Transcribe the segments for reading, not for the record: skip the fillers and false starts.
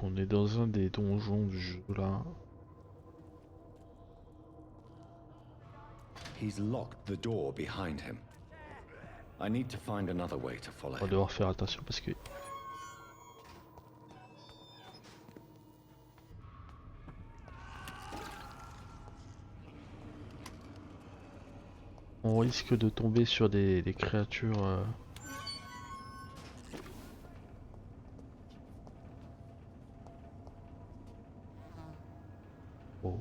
Donc on est dans un des donjons du jeu là. He's locked the door behind him. I need to find another way to follow On va him. devoir faire attention parce que on risque de tomber sur des créatures. Oh.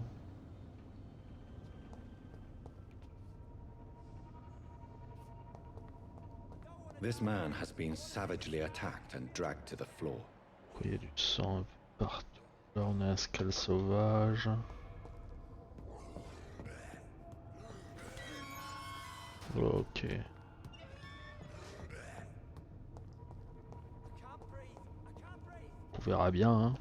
This man has been savagely attacked and dragged to the floor. Il y a du sang un peu partout. Là on a un scal sauvage. Ok. On verra bien hein.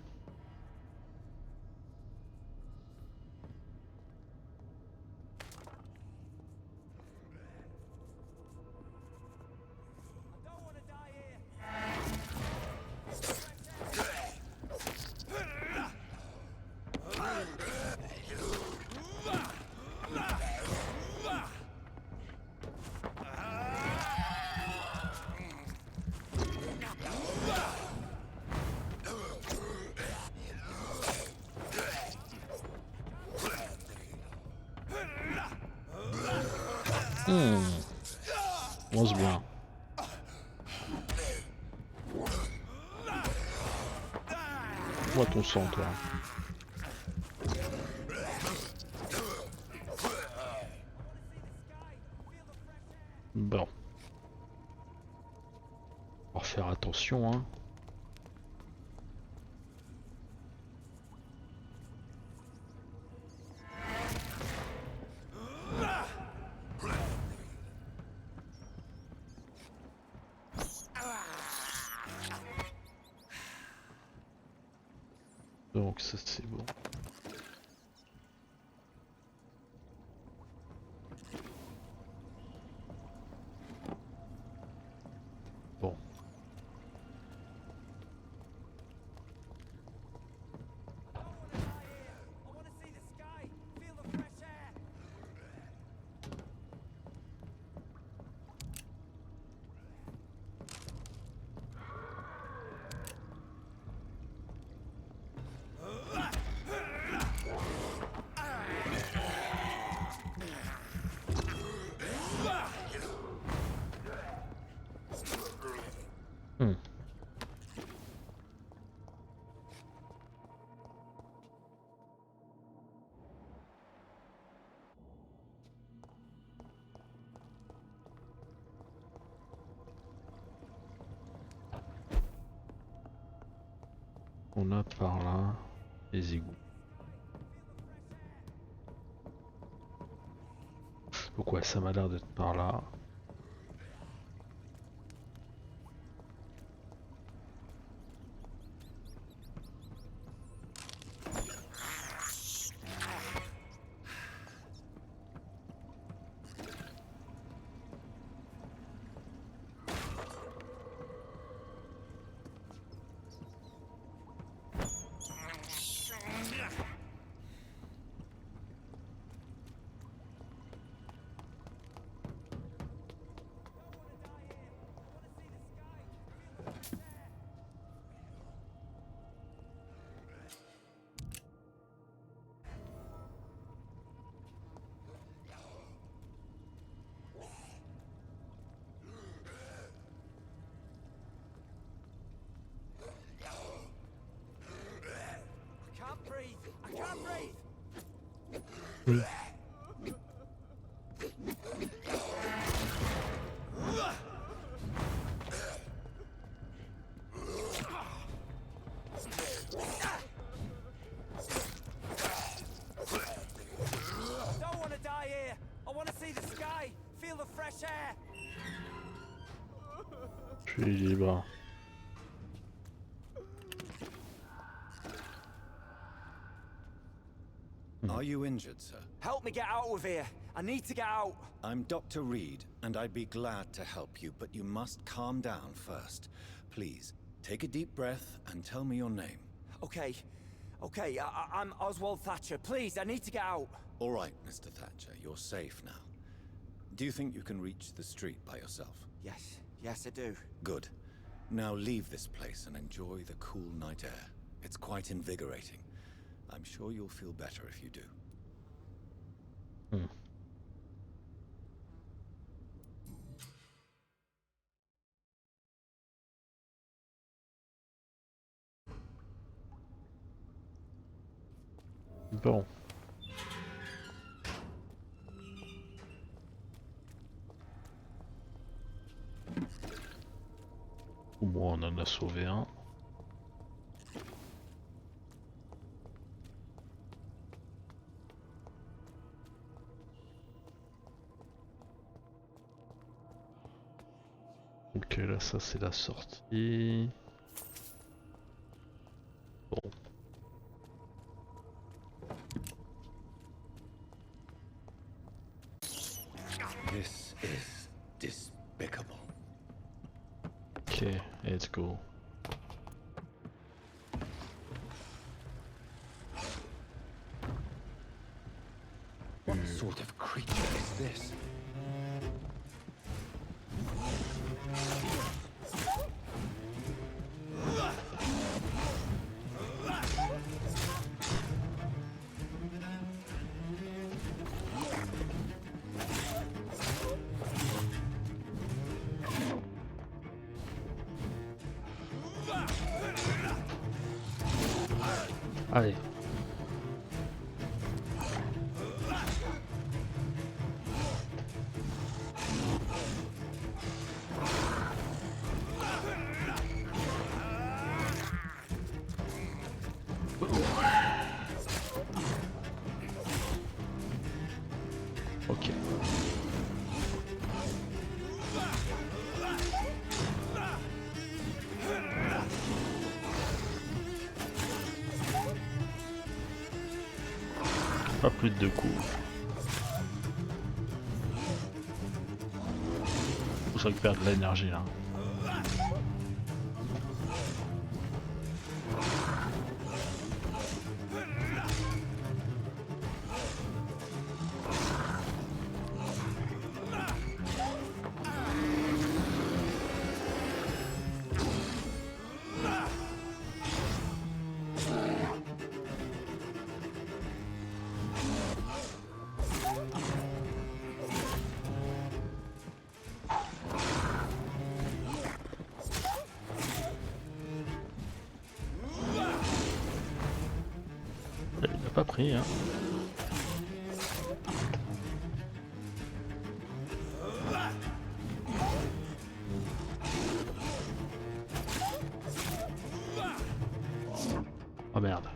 On se bien. Vois ton sang toi. Bon. On va faire attention hein. Donc ça c'est bon. Bon. On a par là les égouts. Donc ouais, ça m'a l'air d'être par là. Je suis libre. Are you injured, sir? Help me get out of here. I need to get out. I'm Dr. Reed, and I'd be glad to help you, but you must calm down first. Please, take a deep breath and tell me your name. Okay. Okay, I'm Oswald Thatcher. Please, I need to get out. All right, Mr. Thatcher, you're safe now. Do you think you can reach the street by yourself? Yes, yes, I do. Good. Now leave this place and enjoy the cool night air. It's quite invigorating. I'm sure you'll feel better if you do. Bon. Au moins on en a sauvé un. Ok, là ça c'est la sortie. Bon. This is despicable. Okay, let's go. What sort of creature is this? Allez. Ok. Pas plus de 2 coups. Faut ça perdre de l'énergie là. Il n'a pas pris hein. Oh merde.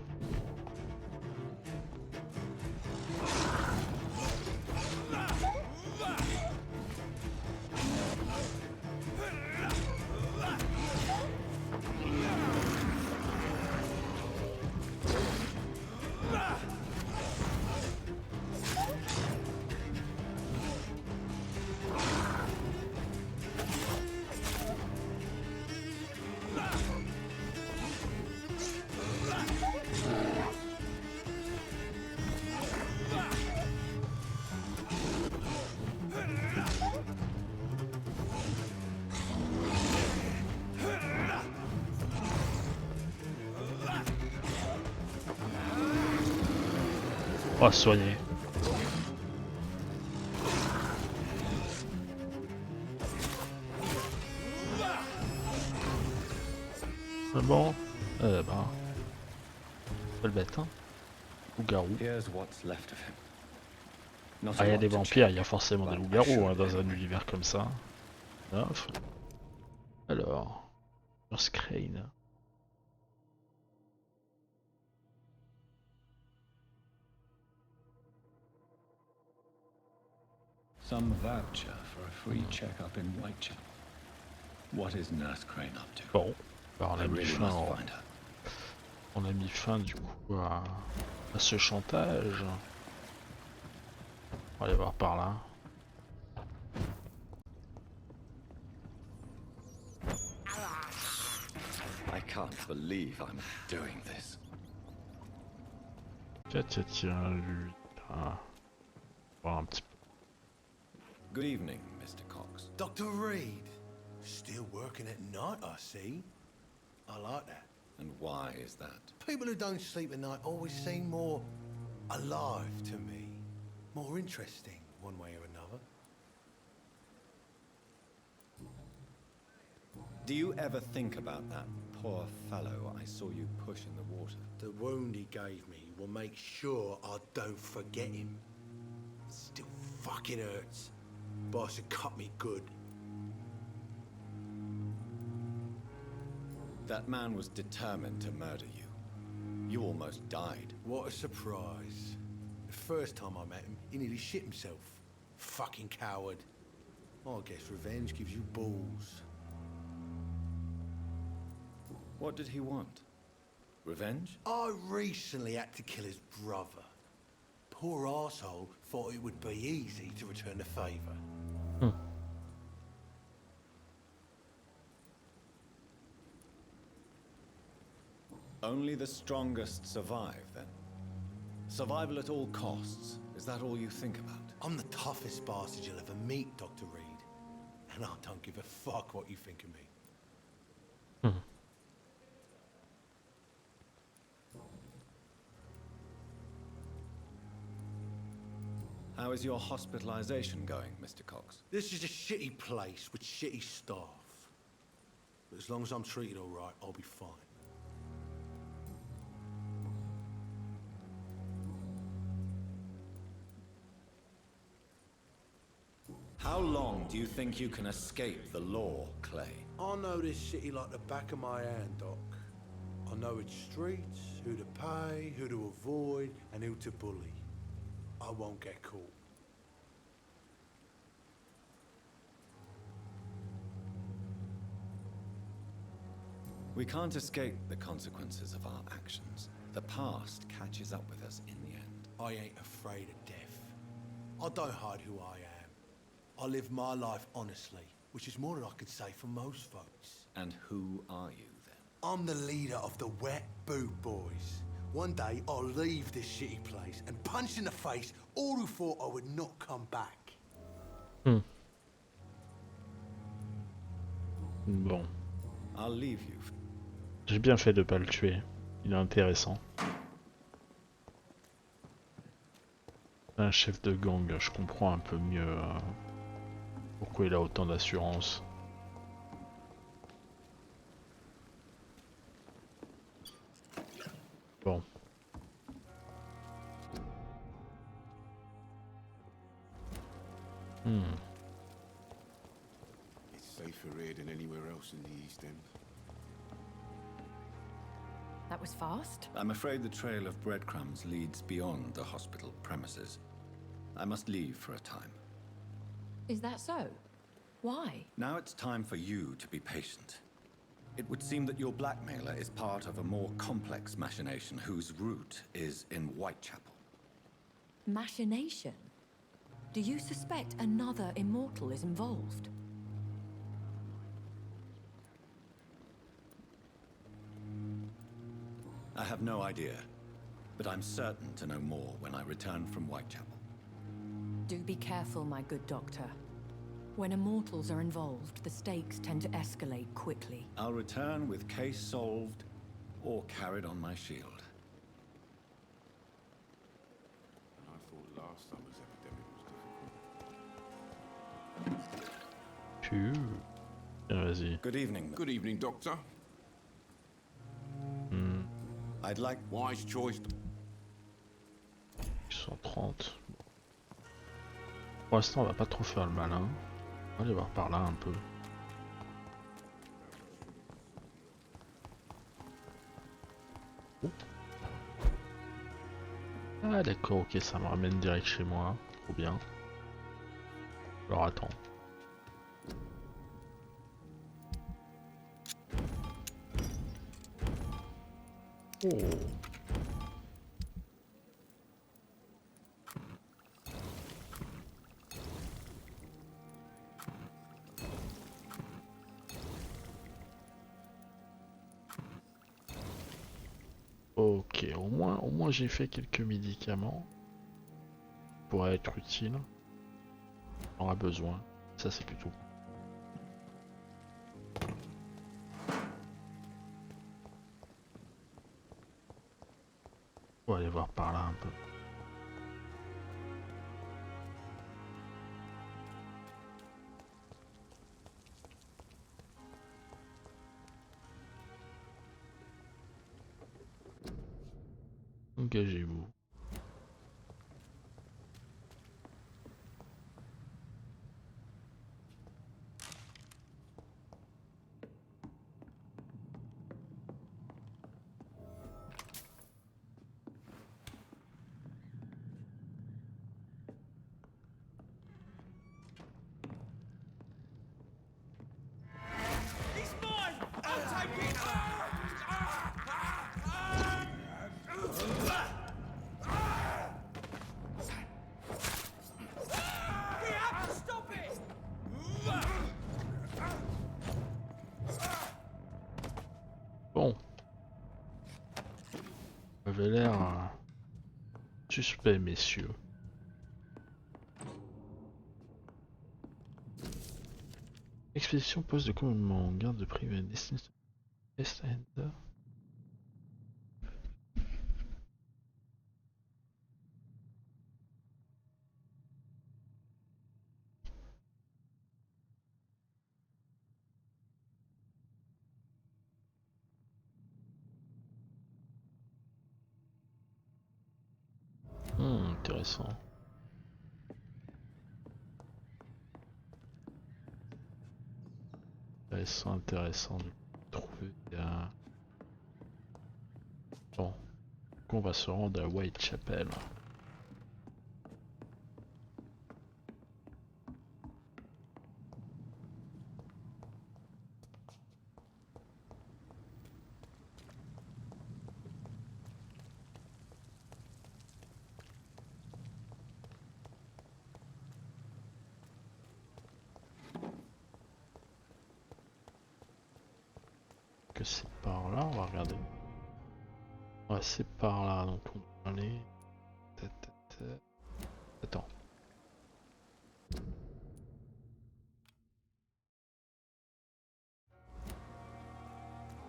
Oh, soigner. C'est bon. Ben. Pas le bête, hein. Loup-garou. Here's what's left of him. Not Ah, a il y a lot des to vampires, check, il y a forcément des but loups-garous I hein, should dans un remember. univers comme ça. Hop. Alors. Crane. Some voucher for a free checkup in Whitechapel. What is Nurse Crane up to? Bon. Alors, on I a mis really fin, must find her. on a mis fin du coup à ce chantage. On va aller voir par là. I can't believe I'm doing this. Tiens, lui. Ah. Voir un petit peu. Good evening, Mr. Cox. Dr. Reed. Still working at night, I see. I like that. And why is that? People who don't sleep at night always seem more alive to me. More interesting, one way or another. Do you ever think about that poor fellow I saw you push in the water? The wound he gave me will make sure I don't forget him. Still fucking hurts. Boss had cut me good. That man was determined to murder you. You almost died. What a surprise. The first time I met him, he nearly shit himself. Fucking coward. I guess revenge gives you balls. What did he want? Revenge? I recently had to kill his brother. Poor arsehole thought it would be easy to return the favour. Only the strongest survive, then? Survival at all costs. Is that all you think about? I'm the toughest bastard you'll ever meet, Dr. Reed. And I don't give a fuck what you think of me. How is your hospitalization going, Mr. Cox? This is a shitty place with shitty staff. But as long as I'm treated all right, I'll be fine. How long do you think you can escape the law, Clay? I know this city like the back of my hand, Doc. I know its streets, who to pay, who to avoid, and who to bully. I won't get caught. We can't escape the consequences of our actions. The past catches up with us in the end. I ain't afraid of death. I don't hide who I am. I live my life honestly, which is more than I could say for most folks. And who are you, then? I'm the leader of the Wet Boot Boys. One day, I'll leave this shitty place and punch in the face all who thought I would not come back. Bon. I'll leave you. J'ai bien fait de pas le tuer. Il est intéressant. Un chef de gang, je comprends un peu mieux pourquoi il a autant d'assurance. Bon. It's safer here than anywhere else in the East End. That was fast. I'm afraid the trail of breadcrumbs leads beyond the hospital premises. I must leave for a time. Is that so? Why? Now it's time for you to be patient. It would seem that your blackmailer is part of a more complex machination whose root is in Whitechapel. Machination? Do you suspect another immortal is involved? I have no idea, but I'm certain to know more when I return from Whitechapel. Do be careful, my good doctor. When immortals are involved, the stakes tend to escalate quickly. I'll return with case solved or carried on my shield. And I thought last summer's epidemic was difficult. Phew. Tiens, vas-y. Good evening. Good evening, Doctor. I'd like... Wise choice. 130. Pour l'instant, on va pas trop faire le malin. On va aller voir par là un peu. Oh. Ah d'accord, ok, ça me ramène direct chez moi. Trop bien. Alors attends. Oh. Ok, au moins j'ai fait quelques médicaments. Pourrait être utile. On aura besoin. Ça c'est plutôt. On va aller voir par là un peu. Engagez-vous. He's mine! I'll take it! We have to stop it! Bon. Vous avez l'air suspect, messieurs. Expédition poste de commandement, garde de privé, destination Est End. Intéressant. Intéressant de trouver un... Bon, donc on va se rendre à Whitechapel. Que c'est par là, on va regarder. Ouais, c'est par là, donc on va aller... Attends.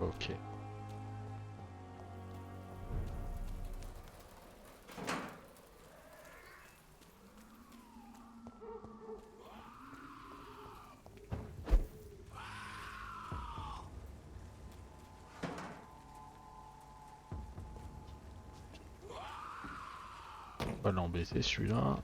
Ok. On va l'embêter celui-là.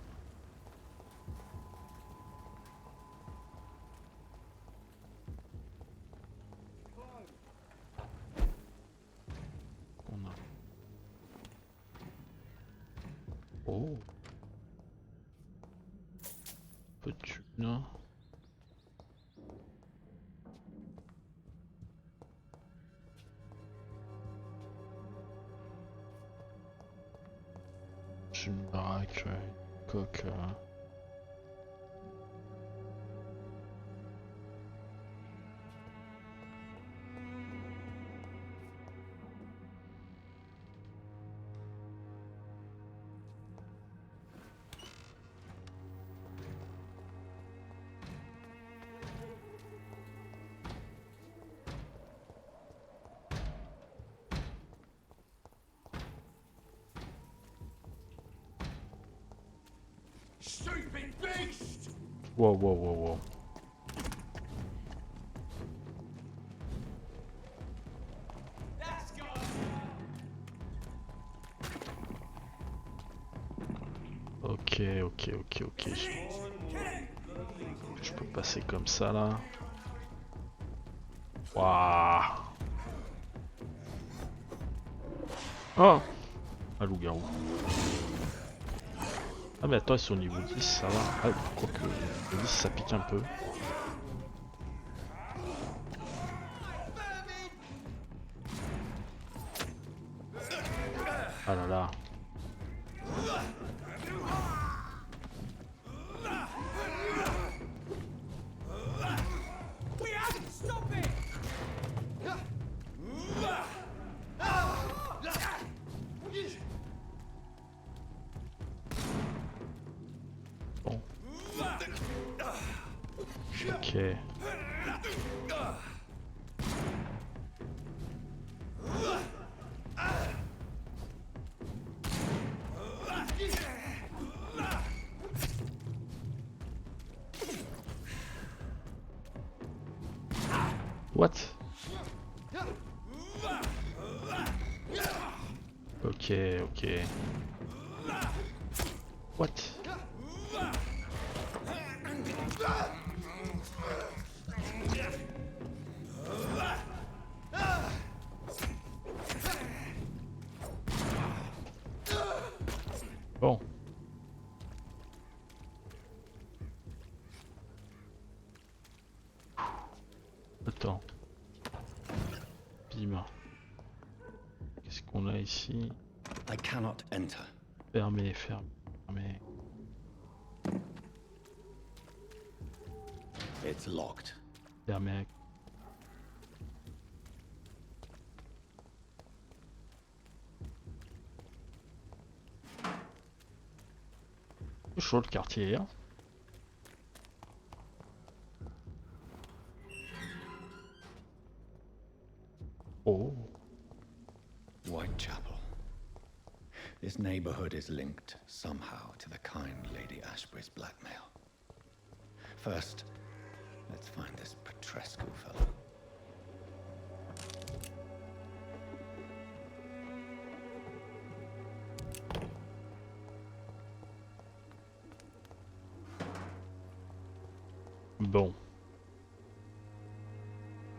On a... Oh. Peu de thunes. J'ai une baraque, une coque. Stupid beast! Wow, wow, wow, wow. That's got Ok. Je peux passer comme ça là. Waouh. Oh. Un loup-garou. Ah mais attends, ils sont au niveau 10, ça va. Ah, quoique, le 10 ça pique un peu. Ah là là. We have to stop it! What? Ok, ok. What? Bon. Attends. Bim. Qu'est-ce qu'on a ici? I cannot enter. Fermé, fermé, fermé. It's locked. Fermé. C'est chaud le quartier. Hein. Oh. Whitechapel. This neighborhood is linked somehow to the kind Lady Ashbury's blackmail. First, let's find this Petrescu fellow. Bon.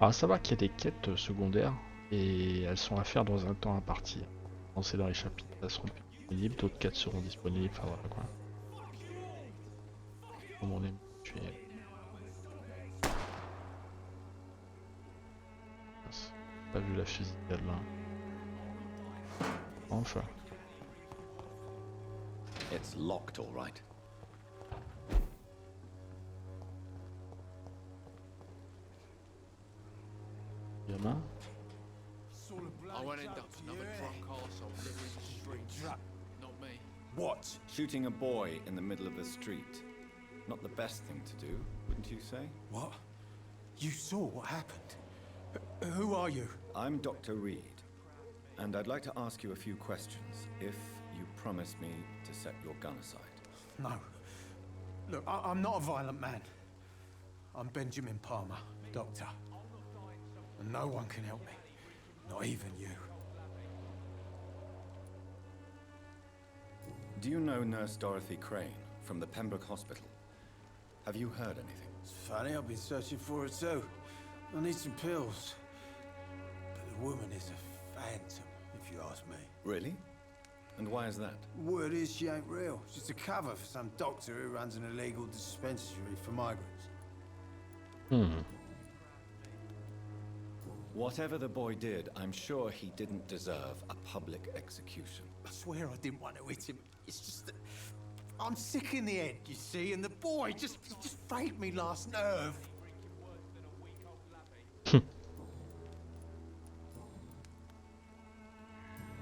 Ah, ça va qu'il y a des quêtes secondaires et elles sont à faire dans un temps imparti. Avancer dans les chapitres, elles seront plus disponibles, d'autres quêtes seront disponibles, enfin voilà quoi. Comme on aime tuer. Pas vu la fusillade là. Enfin. It's locked, all right. Gamin. I won't end up another drunk arsehole living in the streets. Not me. What? Shooting a boy in the middle of the street. Not the best thing to do, wouldn't you say? What? You saw what happened? Who are you? I'm Dr. Reed, and I'd like to ask you a few questions, if you promise me to set your gun aside. No. Look, I'm not a violent man. I'm Benjamin Palmer, doctor. And no one can help me. Not even you. Do you know Nurse Dorothy Crane from the Pembroke Hospital? Have you heard anything? It's funny, I've been searching for her too. I need some pills. But the woman is a phantom, if you ask me. Really? And why is that? Word is she ain't real. She's a cover for some doctor who runs an illegal dispensary for migrants. Whatever the boy did, I'm sure he didn't deserve a public execution. I swear I didn't want to hit him. It's just that I'm sick in the head, you see, and the boy just frayed me last nerve.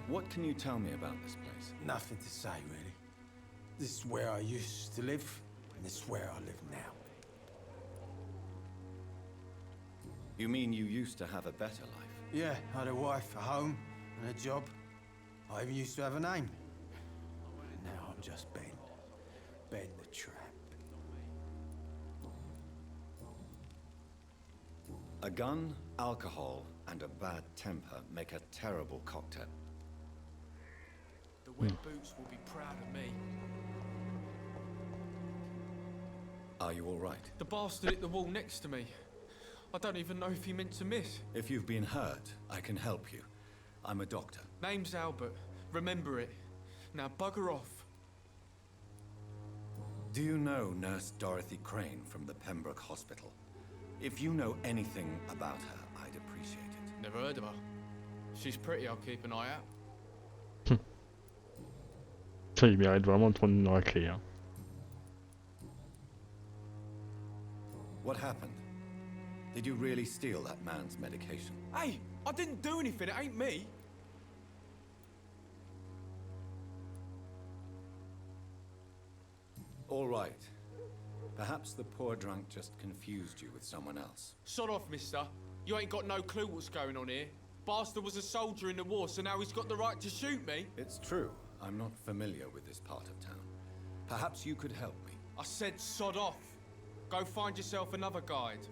What can you tell me about this place? Nothing to say, really. This is where I used to live, and this is where I live now. You mean you used to have a better life? Yeah, I had a wife, a home, and a job. I even used to have a name. And now I'm just Ben. Ben the Tramp. A gun, alcohol, and a bad temper make a terrible cocktail. The wet boots will be proud of me. Are you all right? The bastard hit the wall next to me. I don't even know if he meant to miss. If you've been hurt, I can help you. I'm a doctor. Name's Albert. Remember it. Now bugger off. Do you know Nurse Dorothy Crane from the Pembroke Hospital? If you know anything about her, I'd appreciate it. Never heard of her. She's pretty, I'll keep an eye out. Ça, il mérite vraiment de prendre une raclée. Hein. What happened? Did you really steal that man's medication? Hey, I didn't do anything, it ain't me. All right. Perhaps the poor drunk just confused you with someone else. Sod off, mister. You ain't got no clue what's going on here. Bastard was a soldier in the war, so now he's got the right to shoot me. It's true. I'm not familiar with this part of town. Perhaps you could help me. I said sod off. Go find yourself another guide.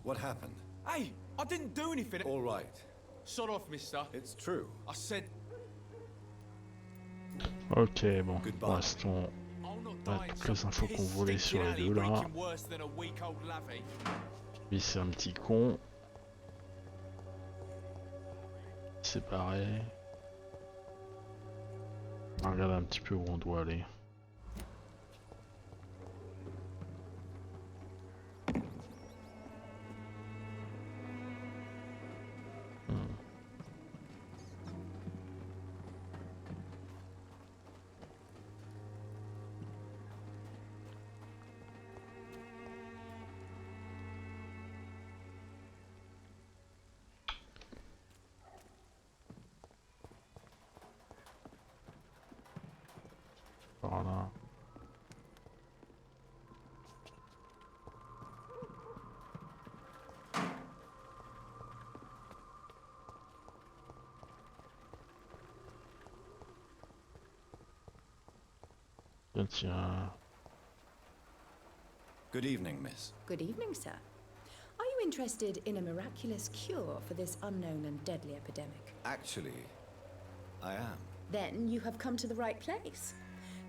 What happened? Hey, I didn't do anything. All right. Sod off, mister. It's true. I said Ok, bon, Goodbye. pour l'instant, I'll not on a die in toutes les some infos qu'on piss voulait sur stinking les alley deux là. reeking worse than a week old lavvy. Lui c'est un petit con. C'est pareil. On regarde un petit peu où on doit aller. Voilà. Tiens. Good evening, miss. Good evening, sir. Are you interested in a miraculous cure for this unknown and deadly epidemic? Actually, I am. Then you have come to the right place.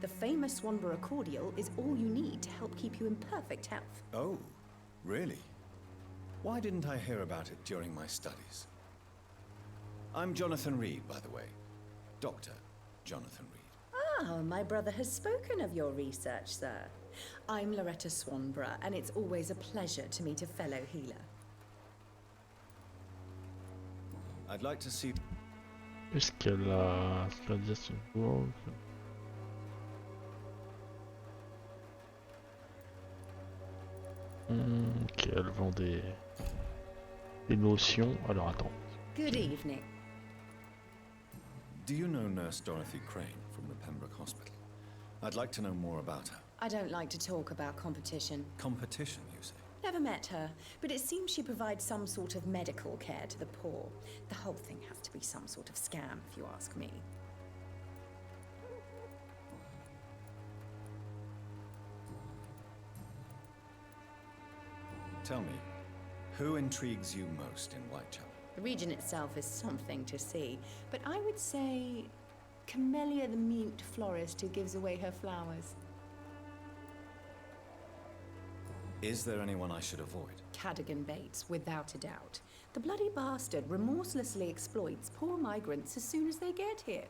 The famous Swanborough cordial is all you need to help keep you in perfect health. Oh, really? Why didn't I hear about it during my studies? I'm Jonathan Reed, by the way. Dr. Jonathan Reed. Ah, my brother has spoken of your research, sir. I'm Loretta Swanborough, and it's always a pleasure to meet a fellow healer. I'd like to see... Est-ce qu'elle a dit à son tour? Ok, elle vend des notions. Alors attends. Good evening. Do you know Nurse Dorothy Crane from the Pembroke Hospital? I'd like to know more about her. I don't like to talk about competition. Competition, you say? Never met her, but it seems she provides some sort of medical care to the poor. The whole thing has to be some sort of scam, if you ask me. Tell me, who intrigues you most in Whitechapel? The region itself is something to see, but I would say Camellia the mute florist who gives away her flowers. Is there anyone I should avoid? Cadogan Bates, without a doubt. The bloody bastard remorselessly exploits poor migrants as soon as they get here.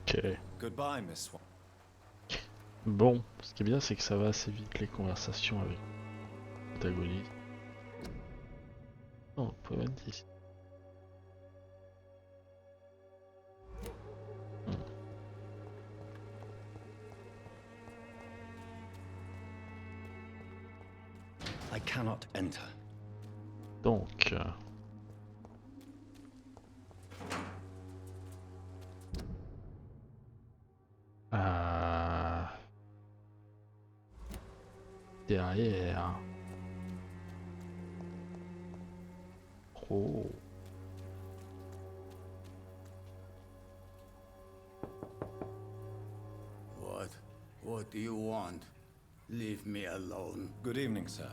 Ok. Goodbye, Miss Swan. Bon, ce qui est bien, c'est que ça va assez vite les conversations avec le protagoniste. Non, on peut même dire. I cannot enter. Donc. Derrière. Oh. What do you want? Leave me alone. Good evening, sir.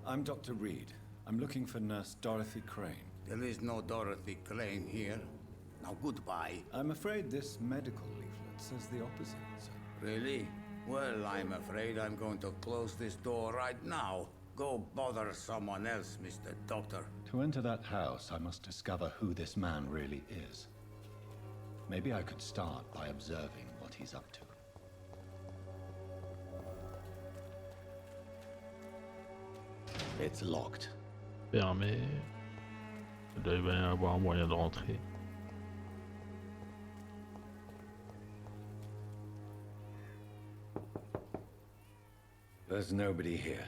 I'm Dr. Reed. I'm looking for Nurse Dorothy Crane. There is no Dorothy Crane here. Now goodbye. I'm afraid this medical leaflet says the opposite, sir. Really? Well, I'm afraid I'm going to close this door right now. Go bother someone else, Mr. Doctor. To enter that house, I must discover who this man really is. Maybe I could start by observing what he's up to. It's locked. Fermé. Il doit bien y avoir un moyen de rentrer. There's nobody here.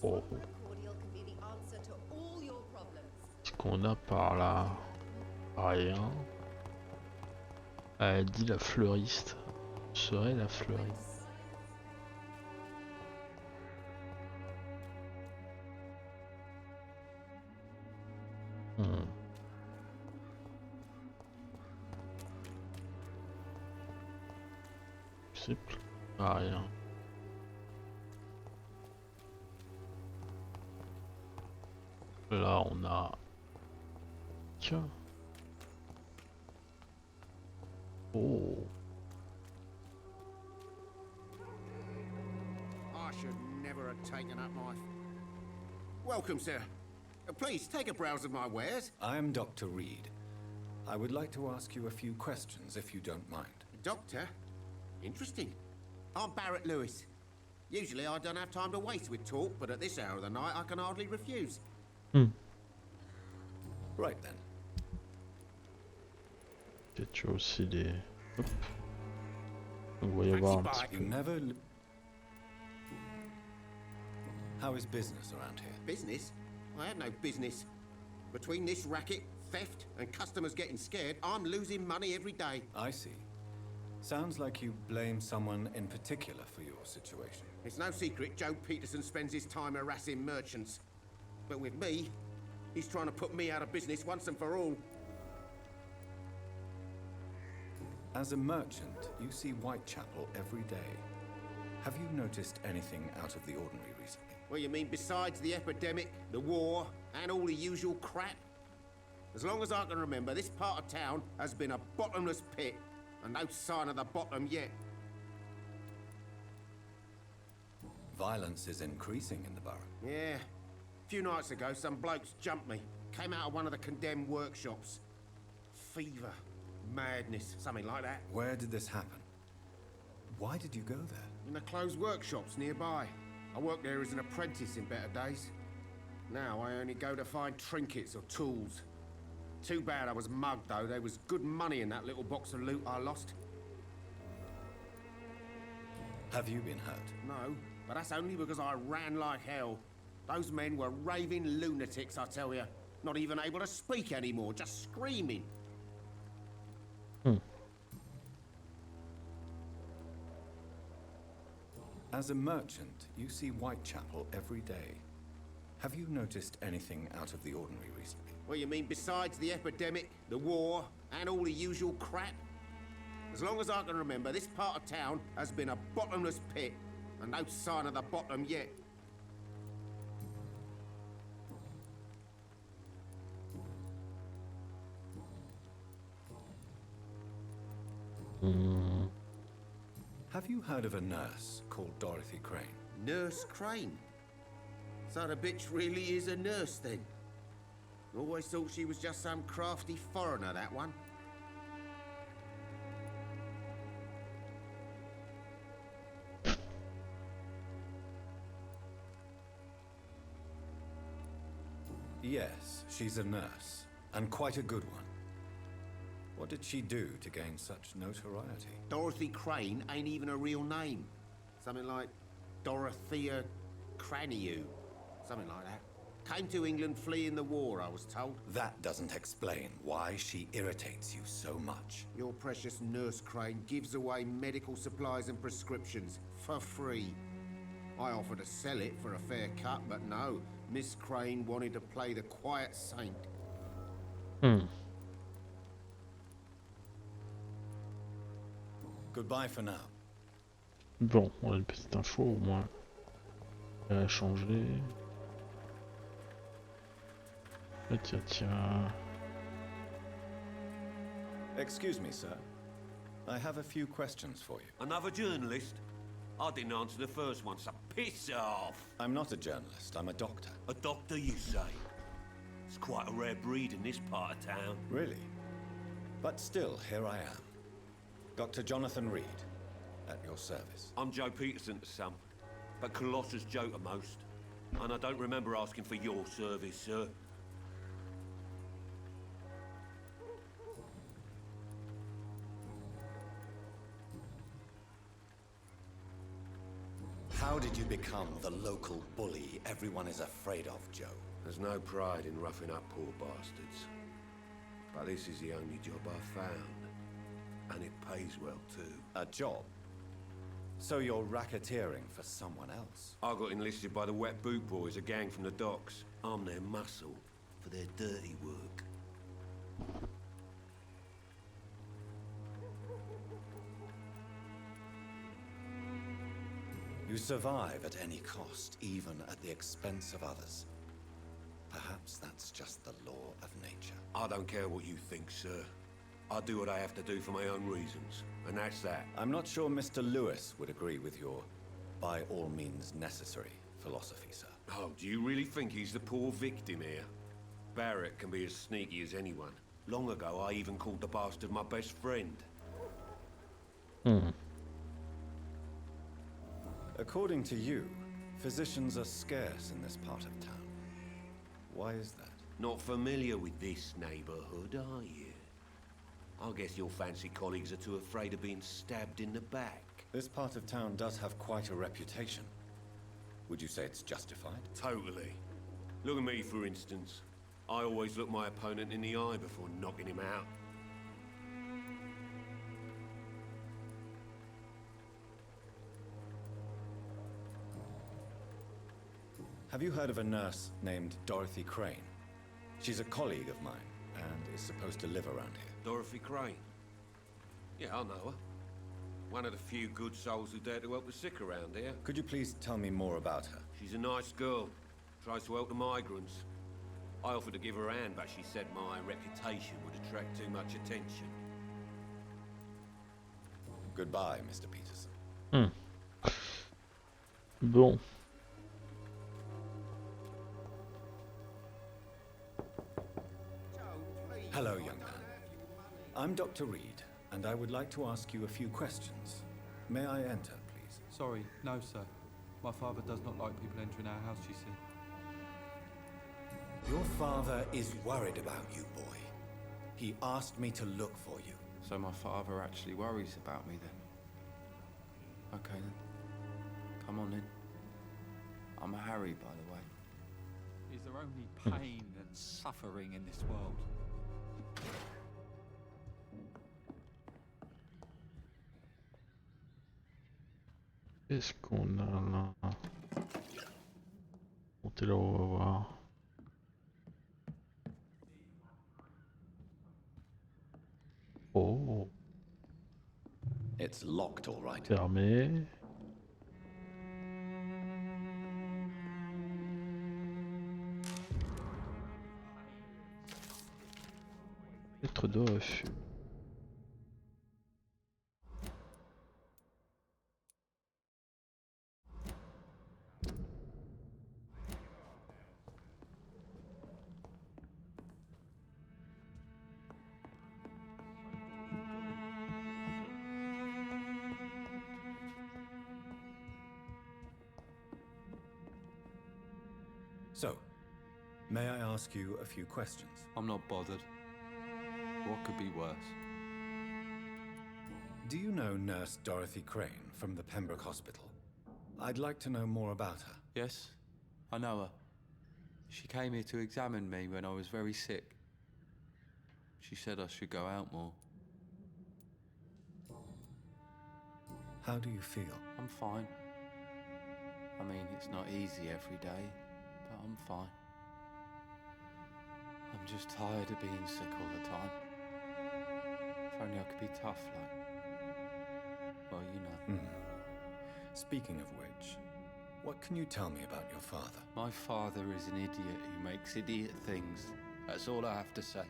Oh. Ce qu'on a par là? Rien. Elle dit la fleuriste. Serait la fleuriste. Triple. Ah, rien. Là, on a... Tiens. Oh. I should never have taken up my... Welcome, sir. Please, take a browse of my wares. I am Dr. Reed. I would like to ask you a few questions, if you don't mind. Doctor? Interesting. I'm Barrett Lewis. Usually I don't have time to waste with talk, but at this hour of the night I can hardly refuse. Right then. Tu as aussi des... Hop. Donc, vous voyez voir un petit You peu. never... How is business around here? Business? I have no business. Between this racket, theft, and customers getting scared, I'm losing money every day. I see. Sounds like you blame someone in particular for your situation. It's no secret Joe Peterson spends his time harassing merchants. But with me, he's trying to put me out of business once and for all. As a merchant, you see Whitechapel every day. Have you noticed anything out of the ordinary recently? Well, you mean besides the epidemic, the war, and all the usual crap? As long as I can remember, this part of town has been a bottomless pit, and no sign of the bottom yet. Violence is increasing in the borough. Yeah. A few nights ago, some blokes jumped me. Came out of one of the condemned workshops. Fever, madness, something like that. Where did this happen? Why did you go there? In the closed workshops nearby. I worked there as an apprentice in better days. Now I only go to find trinkets or tools. Too bad I was mugged, though. There was good money in that little box of loot I lost. Have you been hurt? No, but that's only because I ran like hell. Those men were raving lunatics, I tell you. Not even able to speak anymore, just screaming. As a merchant, you see Whitechapel every day. Have you noticed anything out of the ordinary recently? Well, you mean besides the epidemic, the war, and all the usual crap? As long as I can remember, this part of town has been a bottomless pit, and no sign of the bottom yet. Have you heard of a nurse called Dorothy Crane? Nurse Crane? So the bitch really is a nurse, then? Always thought she was just some crafty foreigner, that one. Yes, she's a nurse, and quite a good one. What did she do to gain such notoriety? Dorothy Crane ain't even a real name. Something like Dorothea Craniu. Something like that. Came to England fleeing the war, I was told. That doesn't explain why she irritates you so much. Your precious Nurse Crane gives away medical supplies and prescriptions for free. I offered to sell it for a fair cut, but no. Miss Crane wanted to play the quiet saint. Goodbye for now. Bon, on a une petite info au moins. Elle a changé. Tiens, tiens. Excuse me, sir. I have a few questions for you. Another journalist? I didn't answer the first one, so piss off! I'm not a journalist, I'm a doctor. A doctor, you say? It's quite a rare breed in this part of town. Really? But still, here I am. Dr. Jonathan Reed, at your service. I'm Joe Peterson to some, but Colossus Joe to most. And I don't remember asking for your service, sir. How did you become the local bully everyone is afraid of, Joe? There's no pride in roughing up poor bastards. But this is the only job I've found. And it pays well, too. A job? So you're racketeering for someone else? I got enlisted by the Wet Boot Boys, a gang from the docks. I'm their muscle for their dirty work. You survive at any cost, even at the expense of others. Perhaps that's just the law of nature. I don't care what you think, sir. I do what I have to do for my own reasons, and that's that. I'm not sure Mr. Lewis would agree with your by all means necessary philosophy, sir. Oh, do you really think he's the poor victim here? Barrett can be as sneaky as anyone. Long ago, I even called the bastard my best friend. According to you, physicians are scarce in this part of town. Why is that? Not familiar with this neighborhood, are you? I guess your fancy colleagues are too afraid of being stabbed in the back. This part of town does have quite a reputation. Would you say it's justified? Totally. Look at me, for instance. I always look my opponent in the eye before knocking him out. Have you heard of a nurse named Dorothy Crane? She's a colleague of mine, and is supposed to live around here. Dorothy Crane? Yeah, I know her. One of the few good souls who dare to help the sick around here. Could you please tell me more about her? She's a nice girl. Tries to help the migrants. I offered to give her a hand, but she said my reputation would attract too much attention. Goodbye, Mr. Peterson. Bon. Hello, young man. I'm Dr. Reed, and I would like to ask you a few questions. May I enter, please? Sorry, no, sir. My father does not like people entering our house, you see. Your father is worried about you, boy. He asked me to look for you. So my father actually worries about me then? Okay then. Come on in. I'm Harry, by the way. Is there only pain and suffering in this world? Qu'est-ce qu'on a là? Montez là, on va voir. Oh. It's locked, all right. Fermé. Être de refus. So, may I ask you a few questions? I'm not bothered. What could be worse? Do you know Nurse Dorothy Crane from the Pembroke Hospital? I'd like to know more about her. Yes, I know her. She came here to examine me when I was very sick. She said I should go out more. How do you feel? I'm fine. I mean, it's not easy every day, but I'm fine. I'm just tired of being sick all the time. If only I could be tough, like... Well, you know. Speaking of which, what can you tell me about your father? My father is an idiot who makes idiot things. That's all I have to say.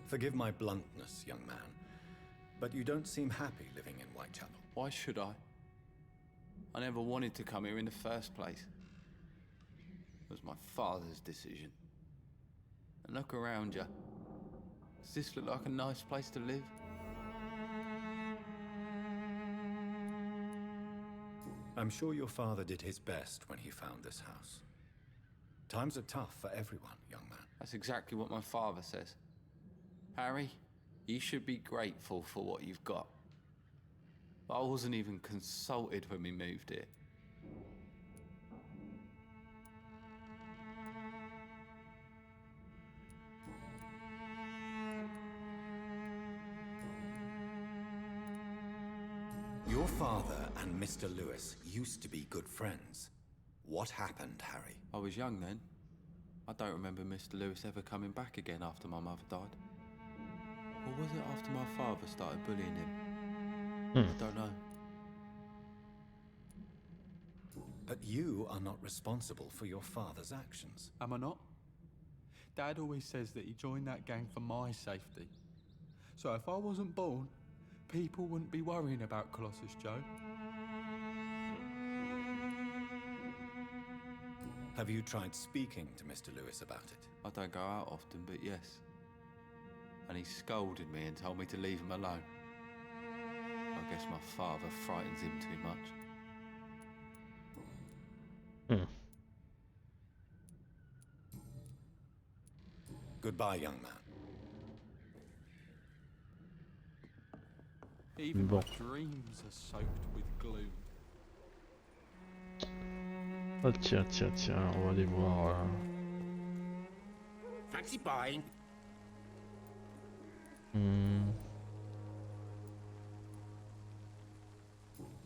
Forgive my bluntness, young man, but you don't seem happy living in Whitechapel. Why should I? I never wanted to come here in the first place. It was my father's decision. And look around you. Does this look like a nice place to live? I'm sure your father did his best when he found this house. Times are tough for everyone, young man. That's exactly what my father says. Harry, you should be grateful for what you've got. But I wasn't even consulted when we moved here. Your father and Mr. Lewis used to be good friends. What happened, Harry? I was young then. I don't remember Mr. Lewis ever coming back again after my mother died. Or was it after my father started bullying him? I don't know. But you are not responsible for your father's actions. Am I not? Dad always says that he joined that gang for my safety. So if I wasn't born, people wouldn't be worrying about Colossus Joe. Have you tried speaking to Mr. Lewis about it? I don't go out often, but yes. And he scolded me and told me to leave him alone. I guess my father frightens him too much. Goodbye, young man. Even my dreams are soaked with gloom. Ah tiens, on va aller voir... Fancy buying?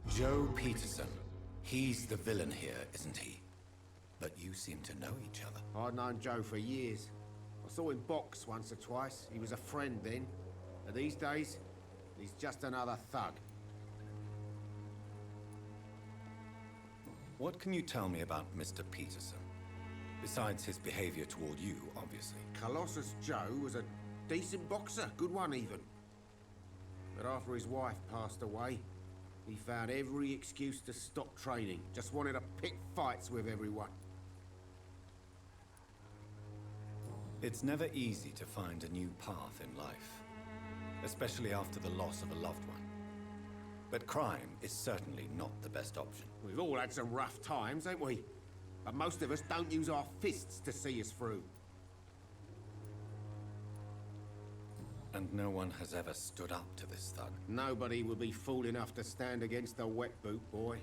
Joe Peterson. He's the villain here, isn't he? But you seem to know each other. I'd known Joe for years. I saw him box once or twice. He was a friend then. But these days, he's just another thug. What can you tell me about Mr. Peterson? Besides his behavior toward you, obviously. Colossus Joe was a decent boxer, good one even. But after his wife passed away, he found every excuse to stop training. Just wanted to pick fights with everyone. It's never easy to find a new path in life, especially after the loss of a loved one. But crime is certainly not the best option. We've all had some rough times, ain't we? But most of us don't use our fists to see us through. And no one has ever stood up to this thug. Nobody would be fool enough to stand against the wet boot boy.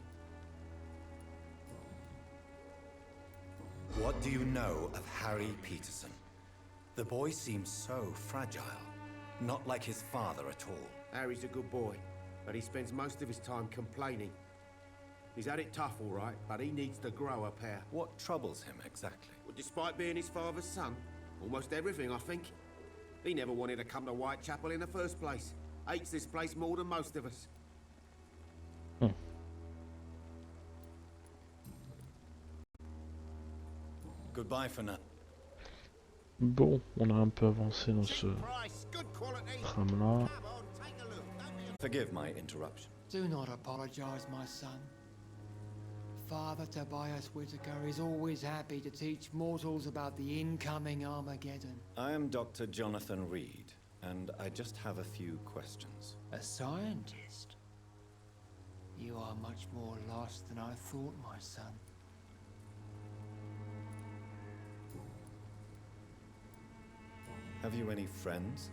What do you know of Harry Peterson? The boy seems so fragile, not like his father at all. Harry's a good boy, but he spends most of his time complaining. He's had it tough, all right, but he needs to grow a pair. What troubles him exactly? Well, despite being his father's son, almost everything, I think. He never wanted to come to Whitechapel in the first place. Hates this place more than most of us. Goodbye for now. Bon, on a un peu avancé dans ce tram-là. Forgive my interruption. Do not apologize, my son. Father Tobias Whitaker is always happy to teach mortals about the incoming Armageddon. I am Dr. Jonathan Reed, and I just have a few questions. A scientist? You are much more lost than I thought, my son. Have you any friends?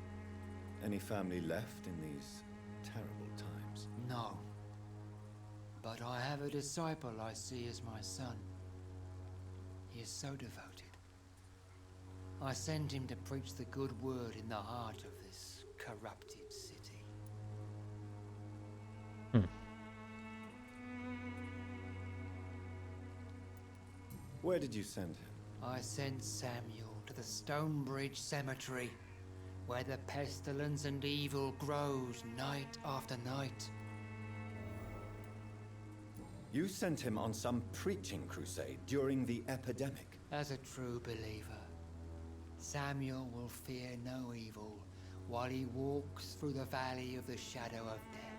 Any family left in these terrible times? No. But I have a disciple I see as my son. He is so devoted. I send him to preach the good word in the heart of this corrupted city. Where did you send him? I sent Samuel to the Stonebridge Cemetery, where the pestilence and evil grows night after night. You sent him on some preaching crusade during the epidemic. As a true believer, Samuel will fear no evil while he walks through the valley of the shadow of death.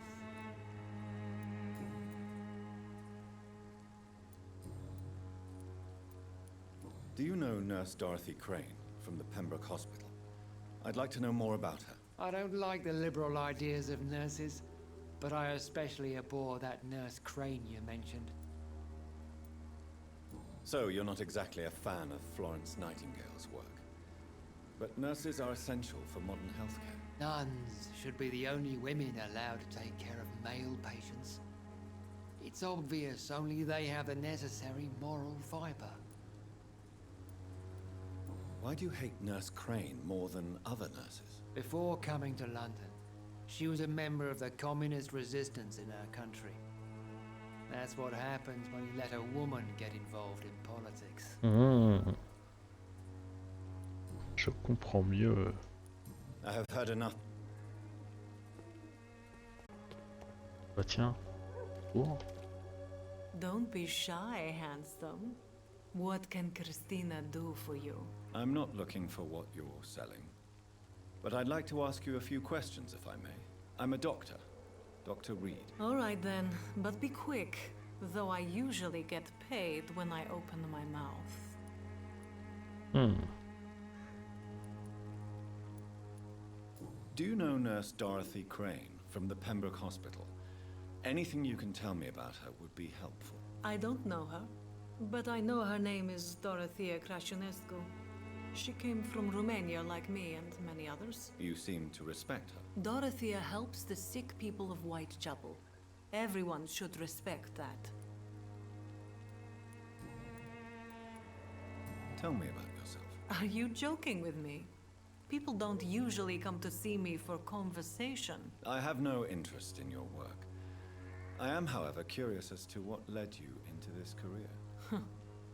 Do you know Nurse Dorothy Crane from the Pembroke Hospital? I'd like to know more about her. I don't like the liberal ideas of nurses, but I especially abhor that Nurse Crane you mentioned. So, you're not exactly a fan of Florence Nightingale's work. But nurses are essential for modern healthcare. Nuns should be the only women allowed to take care of male patients. It's obvious only they have the necessary moral fiber. Why do you hate Nurse Crane more than other nurses? Before coming to London, she was a member of the communist resistance in her country. That's what happens when you let a woman get involved in politics. Je comprends mieux. I have heard enough. Bah tiens. Oh. Don't be shy, handsome. What can Christina do for you? I'm not looking for what you're selling. But I'd like to ask you a few questions, if I may. I'm a doctor. Dr. Reed. All right then, but be quick. Though I usually get paid when I open my mouth. Do you know Nurse Dorothy Crane from the Pembroke Hospital? Anything you can tell me about her would be helpful. I don't know her, but I know her name is Dorothea Crăciunescu. She came from Romania like me and many others. You seem to respect her. Dorothea helps the sick people of Whitechapel. Everyone should respect that. Tell me about yourself. Are you joking with me? People don't usually come to see me for conversation. I have no interest in your work. I am, however, curious as to what led you into this career.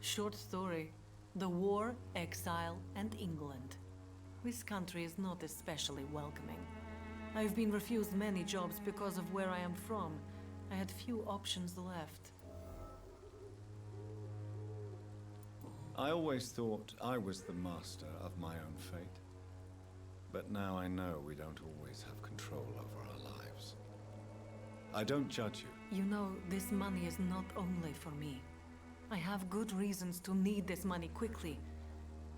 Short story. The war, exile, and England. This country is not especially welcoming. I've been refused many jobs because of where I am from. I had few options left. I always thought I was the master of my own fate. But now I know we don't always have control over our lives. I don't judge you. You know, this money is not only for me. I have good reasons to need this money quickly,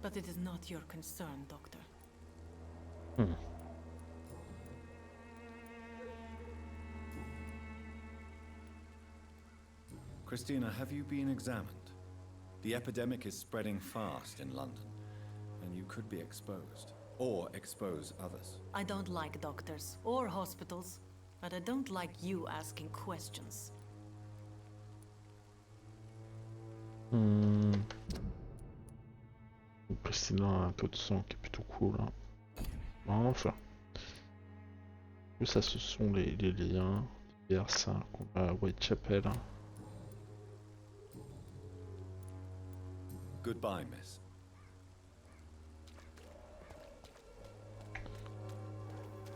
but it is not your concern, Doctor. Christina, have you been examined? The epidemic is spreading fast in London, and you could be exposed, or expose others. I don't like doctors or hospitals, but I don't like you asking questions. Christina a un taux de sang qui est plutôt cool. Hein. Enfin. Ça, ce sont les liens divers qu'on a à Whitechapel. Goodbye, miss.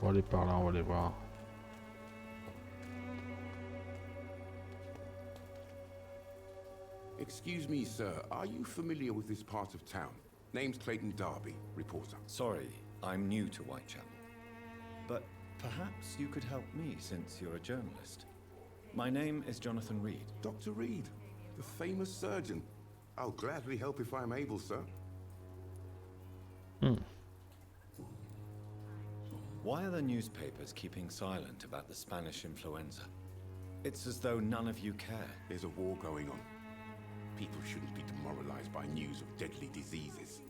On va aller par là, on va aller voir. Excuse me, sir. Are you familiar with this part of town? Name's Clayton Darby, reporter. Sorry, I'm new to Whitechapel. But perhaps you could help me since you're a journalist. My name is Jonathan Reed. Dr. Reed, the famous surgeon. I'll gladly help if I'm able, sir. Why are the newspapers keeping silent about the Spanish influenza? It's as though none of you care. There's a war going on. People shouldn't be demoralized by news of deadly diseases.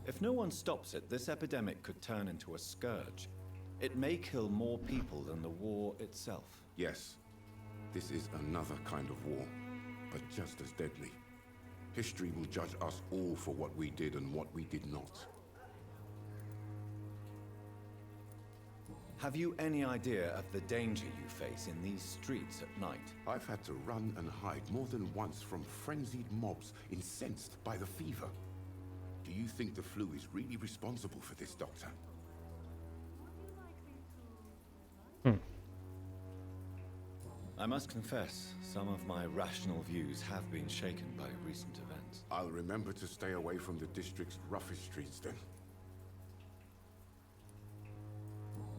If no one stops it, this epidemic could turn into a scourge. It may kill more people than the war itself. Yes, this is another kind of war, but just as deadly. History will judge us all for what we did and what we did not. Have you any idea of the danger you face in these streets at night? I've had to run and hide more than once from frenzied mobs incensed by the fever. Do you think the flu is really responsible for this, Doctor? I must confess, some of my rational views have been shaken by recent events. I'll remember to stay away from the district's roughest streets then.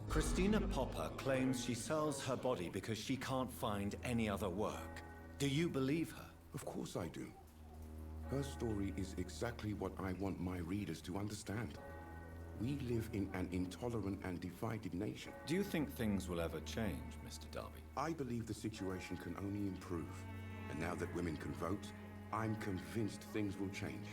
Christina Popper claims she sells her body because she can't find any other work. Do you believe her? Of course I do. Her story is exactly what I want my readers to understand. We live in an intolerant and divided nation. Do you think things will ever change, Mr. Darby? I believe the situation can only improve. And now that women can vote, I'm convinced things will change.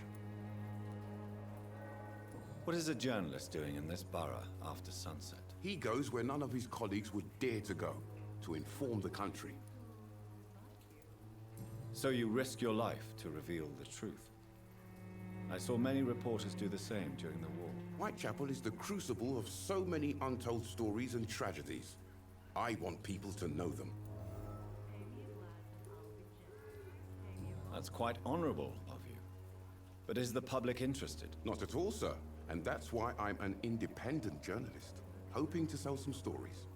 What is a journalist doing in this borough after sunset? He goes where none of his colleagues would dare to go, to inform the country. So you risk your life to reveal the truth. I saw many reporters do the same during the war. Whitechapel is the crucible of so many untold stories and tragedies. I want people to know them. That's quite honorable of you. But is the public interested? Not at all, sir. And that's why I'm an independent journalist, hoping to sell some stories.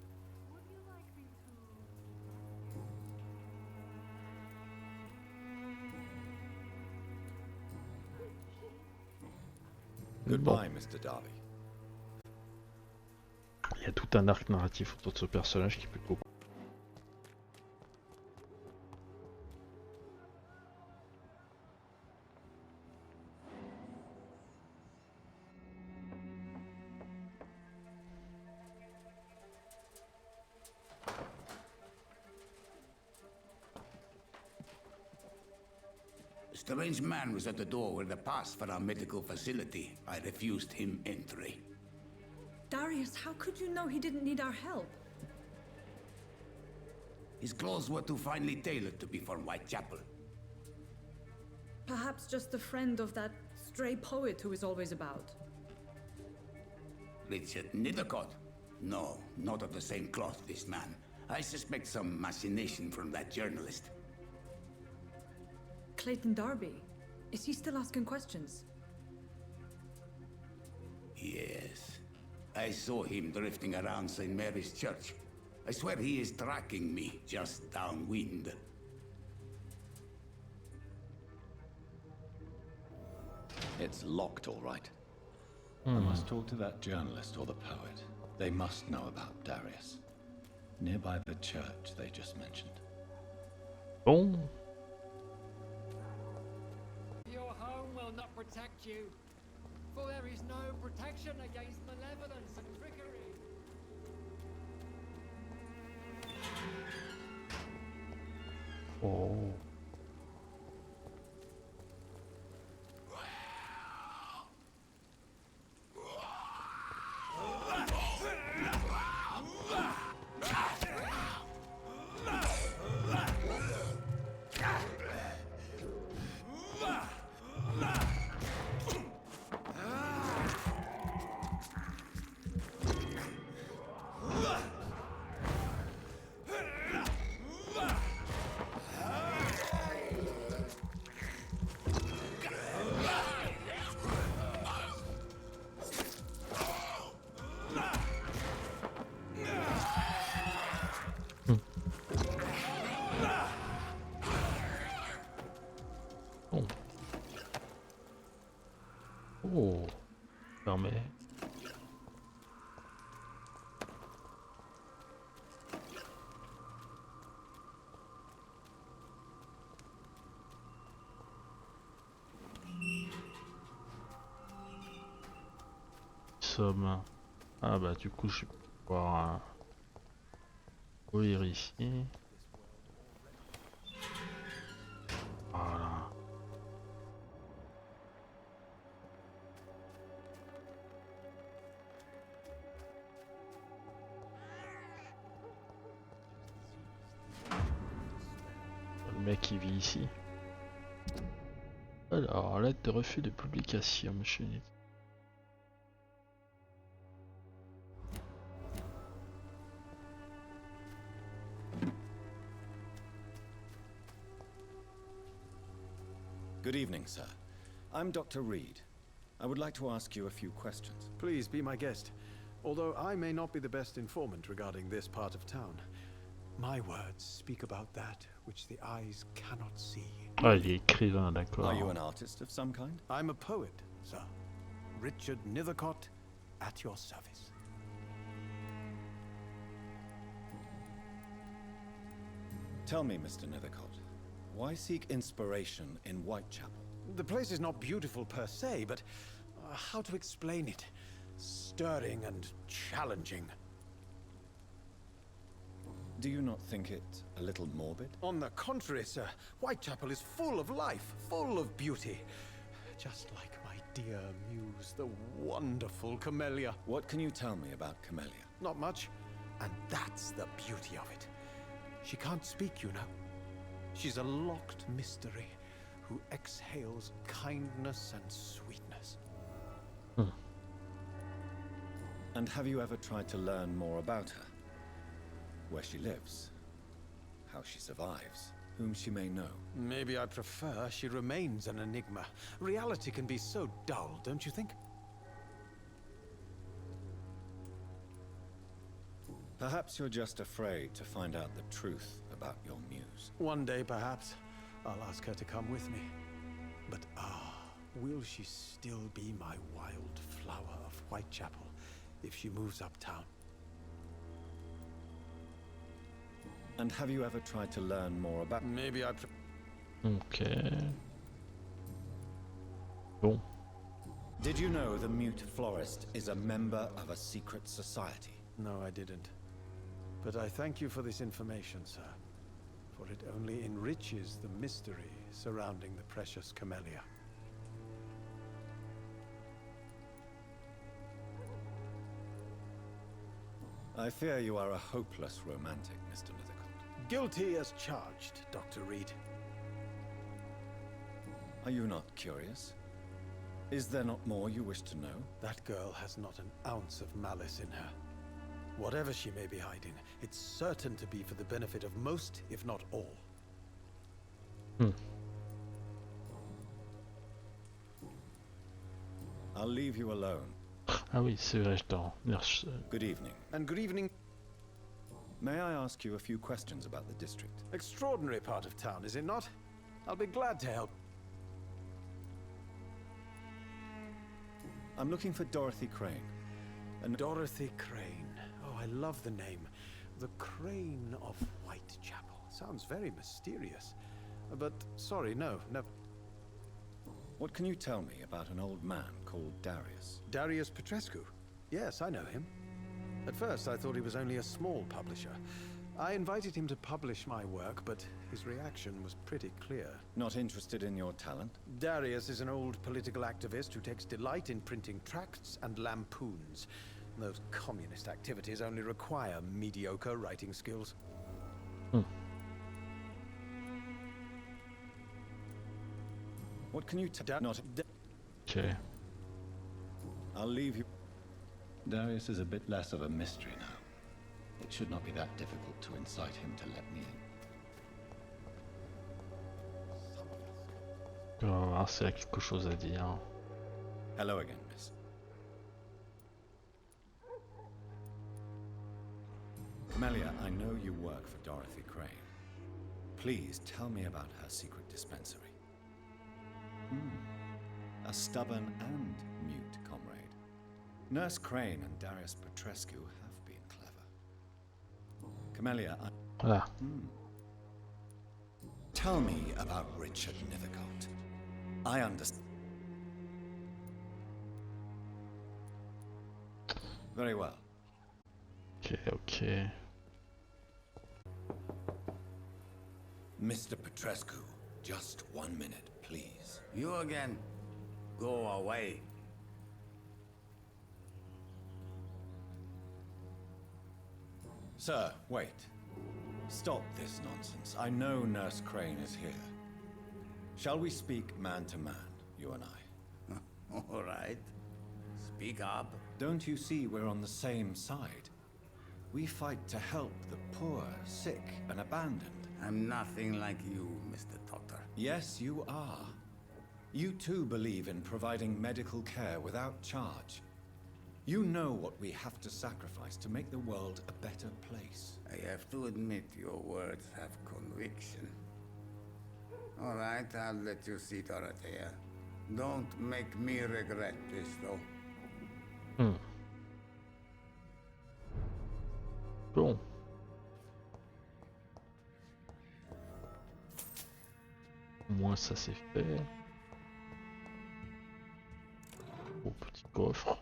Goodbye, Mr. Darby. Il y a tout un arc narratif autour de ce personnage qui est plutôt cool. A strange man was at the door with a pass for our medical facility. I refused him entry. Darius, how could you know he didn't need our help? His clothes were too finely tailored to be for Whitechapel. Perhaps just a friend of that stray poet who is always about. Richard Nethercott? No, not of the same cloth, this man. I suspect some machination from that journalist. Clayton Darby. Is he still asking questions? Yes. I saw him drifting around St. Mary's Church. I swear he is tracking me just downwind. It's locked, all right. I must talk to that journalist or the poet. They must know about Darius. Nearby the church they just mentioned. Bon. Your home will not protect you, for there is no protection against malevolence and trickery. Oh. Oh, fermé. Somme. Ah bah du coup je vais pouvoir ouvrir ici. Voilà. Le mec qui vit ici. Alors, lettre de refus de publication, monsieur. Good evening, sir. I'm Dr. Reed. I would like to ask you a few questions. Please be my guest. Although I may not be the best informant regarding this part of town, my words speak about that which the eyes cannot see. Ah, il est écrivain, d'accord. Are you an artist of some kind? I'm a poet, sir. Richard Nethercott, at your service. Tell me, Mr. Nethercott, why seek inspiration in Whitechapel? The place is not beautiful per se, but how to explain it? Stirring and challenging. Do you not think it a little morbid? On the contrary, sir. Whitechapel is full of life, full of beauty. Just like my dear muse, the wonderful Camellia. What can you tell me about Camellia? Not much. And that's the beauty of it. She can't speak, you know. She's a locked mystery who exhales kindness and sweetness. And have you ever tried to learn more about her? Where she lives, how she survives, whom she may know? Maybe I prefer she remains an enigma. Reality can be so dull, don't you think? Perhaps you're just afraid to find out the truth about your muse. One day, perhaps, I'll ask her to come with me. But will she still be my wild flower of Whitechapel if she moves uptown? And have you ever tried to learn more about... Maybe I... Ok. Bon. Did you know the mute florist is a member of a secret society? No, I didn't. But I thank you for this information, sir. For it only enriches the mystery surrounding the precious camellia. I fear you are a hopeless romantic, Mr. Lithercott. Guilty as charged, Dr. Reed. Are you not curious? Is there not more you wish to know? That girl has not an ounce of malice in her. Whatever she may be hiding, it's certain to be for the benefit of most, if not all. I'll leave you alone. Ah oui, c'est vrai, je t'en... Good evening. And good evening. May I ask you a few questions about the district? Extraordinary part of town, is it not? I'll be glad to help. I'm looking for Dorothy Crane. And Dorothy Crane. Oh, I love the name. The Crane of Whitechapel. Sounds very mysterious. But, sorry, no. What can you tell me about an old man called Darius? Darius Petrescu? Yes, I know him. At first, I thought he was only a small publisher. I invited him to publish my work, but his reaction was pretty clear. Not interested in your talent? Darius is an old political activist who takes delight in printing tracts and lampoons. Those communist activities only require mediocre writing skills. What can you tell? Not. Okay. I'll leave you. Darius is a bit less of a mystery now. It should not be that difficult to incite him to let me in. On va voir s'il y a quelque chose à dire. Hello again, miss. Melia, I know you work for Dorothy Crane. Please tell me about her secret dispensary. A stubborn and mute comrade. Nurse Crane and Darius Petrescu have been clever. Camellia, Voilà. Tell me about Richard Nethercott. I understand. Very well. Ok. Mr. Petrescu, just 1 minute, please. You again. Go away. Sir, wait. Stop this nonsense. I know Nurse Crane is here. Shall we speak man to man, you and I? All right. Speak up. Don't you see we're on the same side? We fight to help the poor, sick, and abandoned. I'm nothing like you, Mr. Doctor. Yes, you are. You too believe in providing medical care without charge. You know what we have to sacrifice to make the world a better place. I have to admit your words have conviction. All right, I'll let you see, Dorothea. Don't make me regret this, though. Bon. Au moins ça c'est fait. Au petit coffre.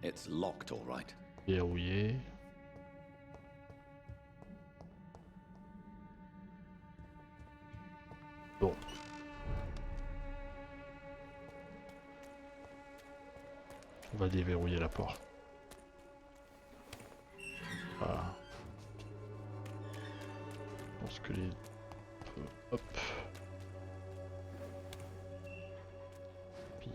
It's locked, all right. Verrouillé. Bon. On va déverrouiller la porte. Voilà. Je pense que les... Hop. Puis...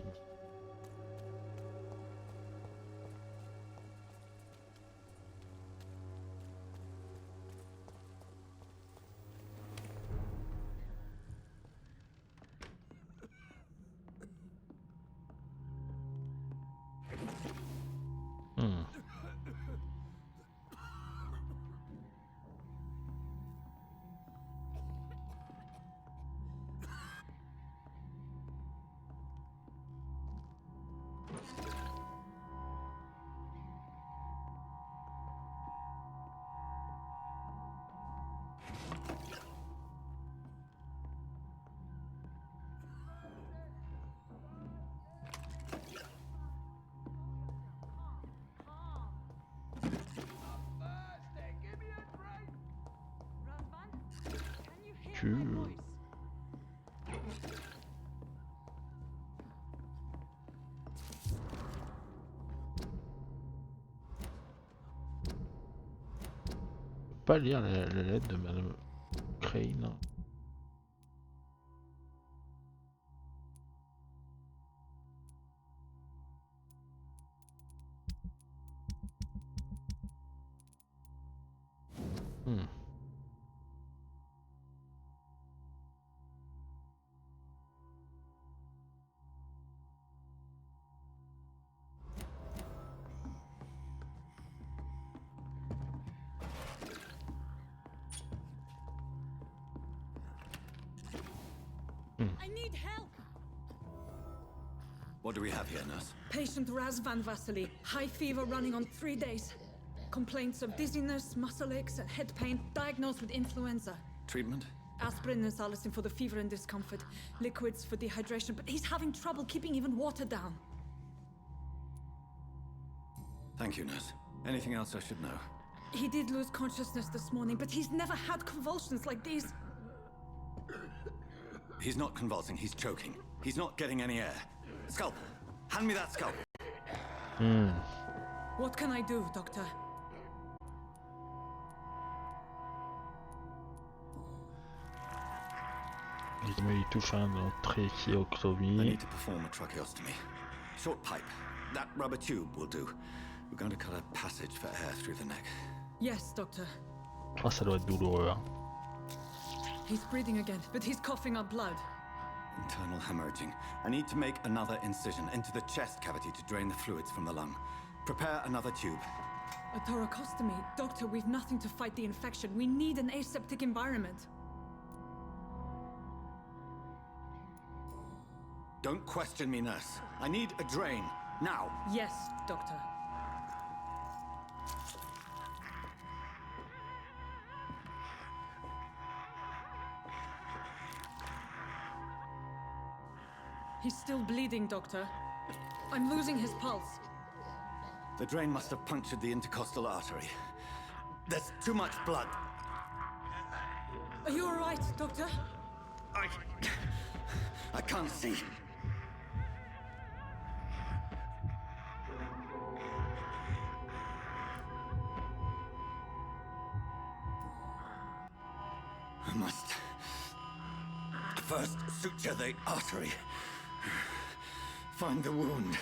Pas lire la lettre de Madame Crane. I need help! What do we have here, nurse? Patient Razvan Vasily. High fever running on 3 days. Complaints of dizziness, muscle aches, and head pain. Diagnosed with influenza. Treatment? Aspirin and salicin for the fever and discomfort. Liquids for dehydration, but he's having trouble keeping even water down. Thank you, nurse. Anything else I should know? He did lose consciousness this morning, but he's never had convulsions like these. He's not convulsing, he's choking. He's not getting any air. Scalpel! Hand me that scalpel! What can I do, Doctor? Il touche un I trachéotomie. need to perform a tracheostomy. Short pipe. That rubber tube will do. We're going to cut a passage for air through the neck. Yes, Doctor. Ah, ça doit être douloureux. Hein. He's breathing again, but he's coughing up blood. Internal hemorrhaging. I need to make another incision into the chest cavity to drain the fluids from the lung. Prepare another tube. A thoracostomy? Doctor, we've nothing to fight the infection. We need an aseptic environment. Don't question me, nurse. I need a drain. Now. Yes, Doctor. He's still bleeding, Doctor. I'm losing his pulse. The drain must have punctured the intercostal artery. There's too much blood. Are you all right, Doctor? I can't see. I must first suture the artery. Find the wound.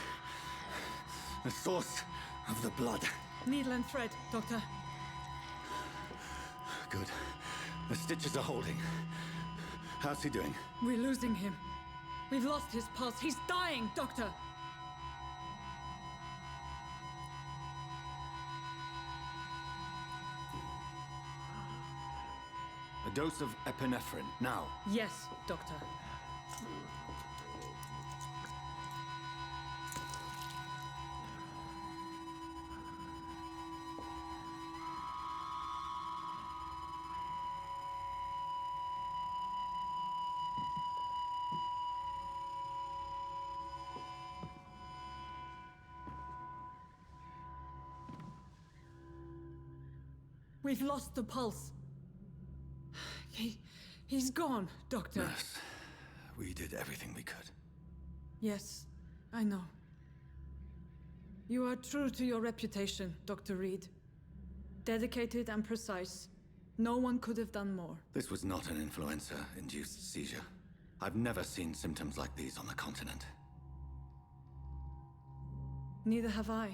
The source of the blood. Needle and thread, Doctor. Good. The stitches are holding. How's he doing? We're losing him. We've lost his pulse. He's dying, Doctor! A dose of epinephrine, now. Yes, Doctor. We've lost the pulse. He's gone, Doctor. Nurse, we did everything we could. Yes, I know. You are true to your reputation, Dr. Reed. Dedicated and precise. No one could have done more. This was not an influenza-induced seizure. I've never seen symptoms like these on the continent. Neither have I.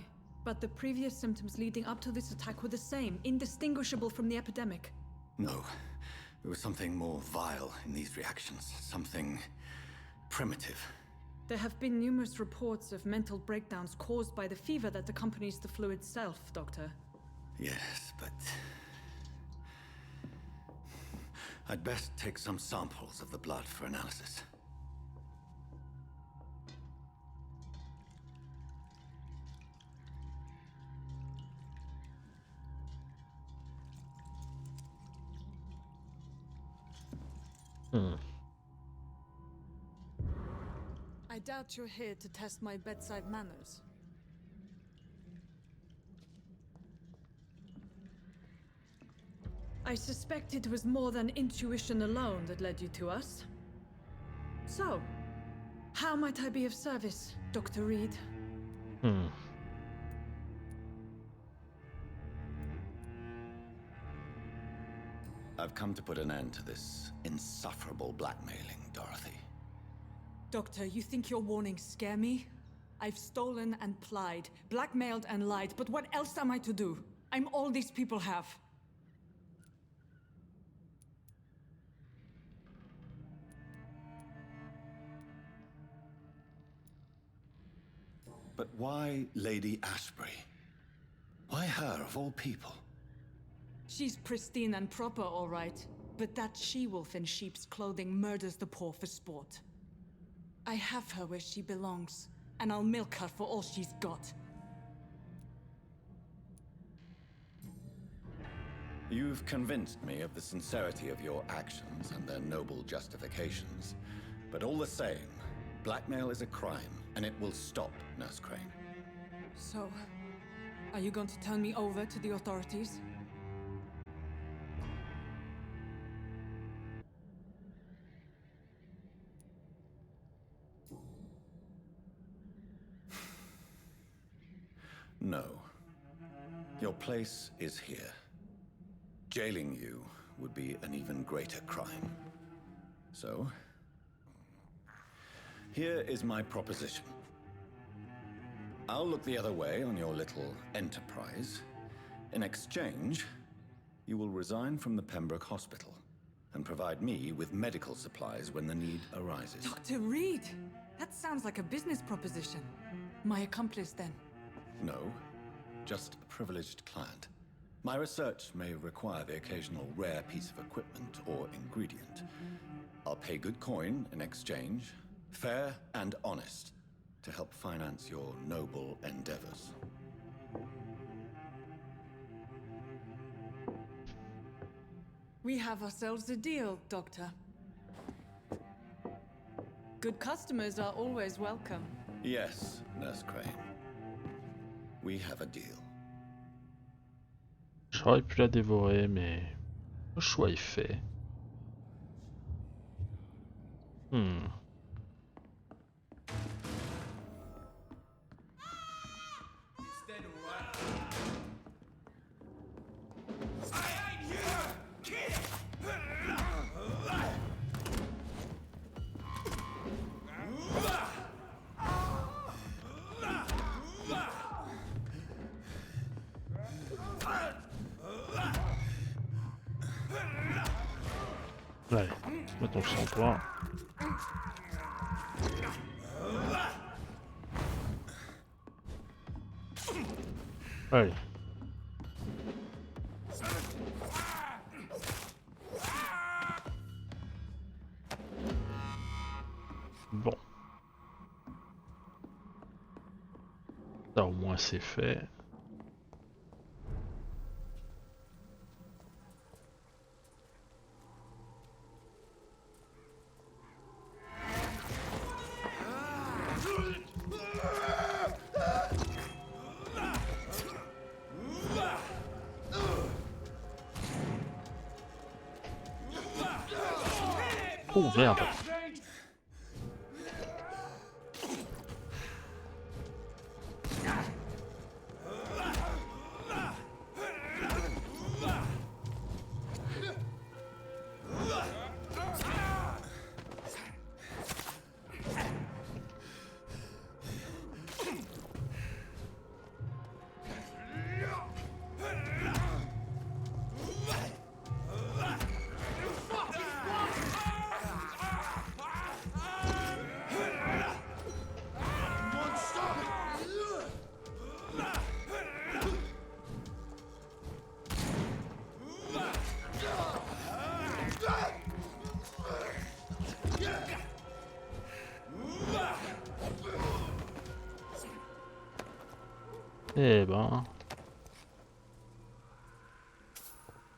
But the previous symptoms leading up to this attack were the same, indistinguishable from the epidemic. No. There was something more vile in these reactions. Something primitive. There have been numerous reports of mental breakdowns caused by the fever that accompanies the flu itself, Doctor. Yes, but... I'd best take some samples of the blood for analysis. I doubt you're here to test my bedside manners. I suspect it was more than intuition alone that led you to us. So, how might I be of service, Dr. Reed? I've come to put an end to this insufferable blackmailing, Dorothy. Doctor, you think your warnings scare me? I've stolen and plied, blackmailed and lied, but what else am I to do? I'm all these people have. But why Lady Ashbury? Why her, of all people? She's pristine and proper, all right. But that she-wolf in sheep's clothing murders the poor for sport. I have her where she belongs, and I'll milk her for all she's got. You've convinced me of the sincerity of your actions and their noble justifications. But all the same, blackmail is a crime, and it will stop, Nurse Crane. So, are you going to turn me over to the authorities? No. Your place is here. Jailing you would be an even greater crime. So, here is my proposition. I'll look the other way on your little enterprise. In exchange, you will resign from the Pembroke Hospital and provide me with medical supplies when the need arises. Dr. Reed! That sounds like a business proposition. My accomplice, then? No, just a privileged client. My research may require the occasional rare piece of equipment or ingredient. I'll pay good coin in exchange, fair and honest, to help finance your noble endeavors. We have ourselves a deal, Doctor. Good customers are always welcome. Yes, Nurse Crane. We have a deal. J'aurais pu la dévorer, mais le choix est fait. Allez, mets ton sang-toi. Allez. Bon. Ça au moins c'est fait. Oh merde. Eh ben...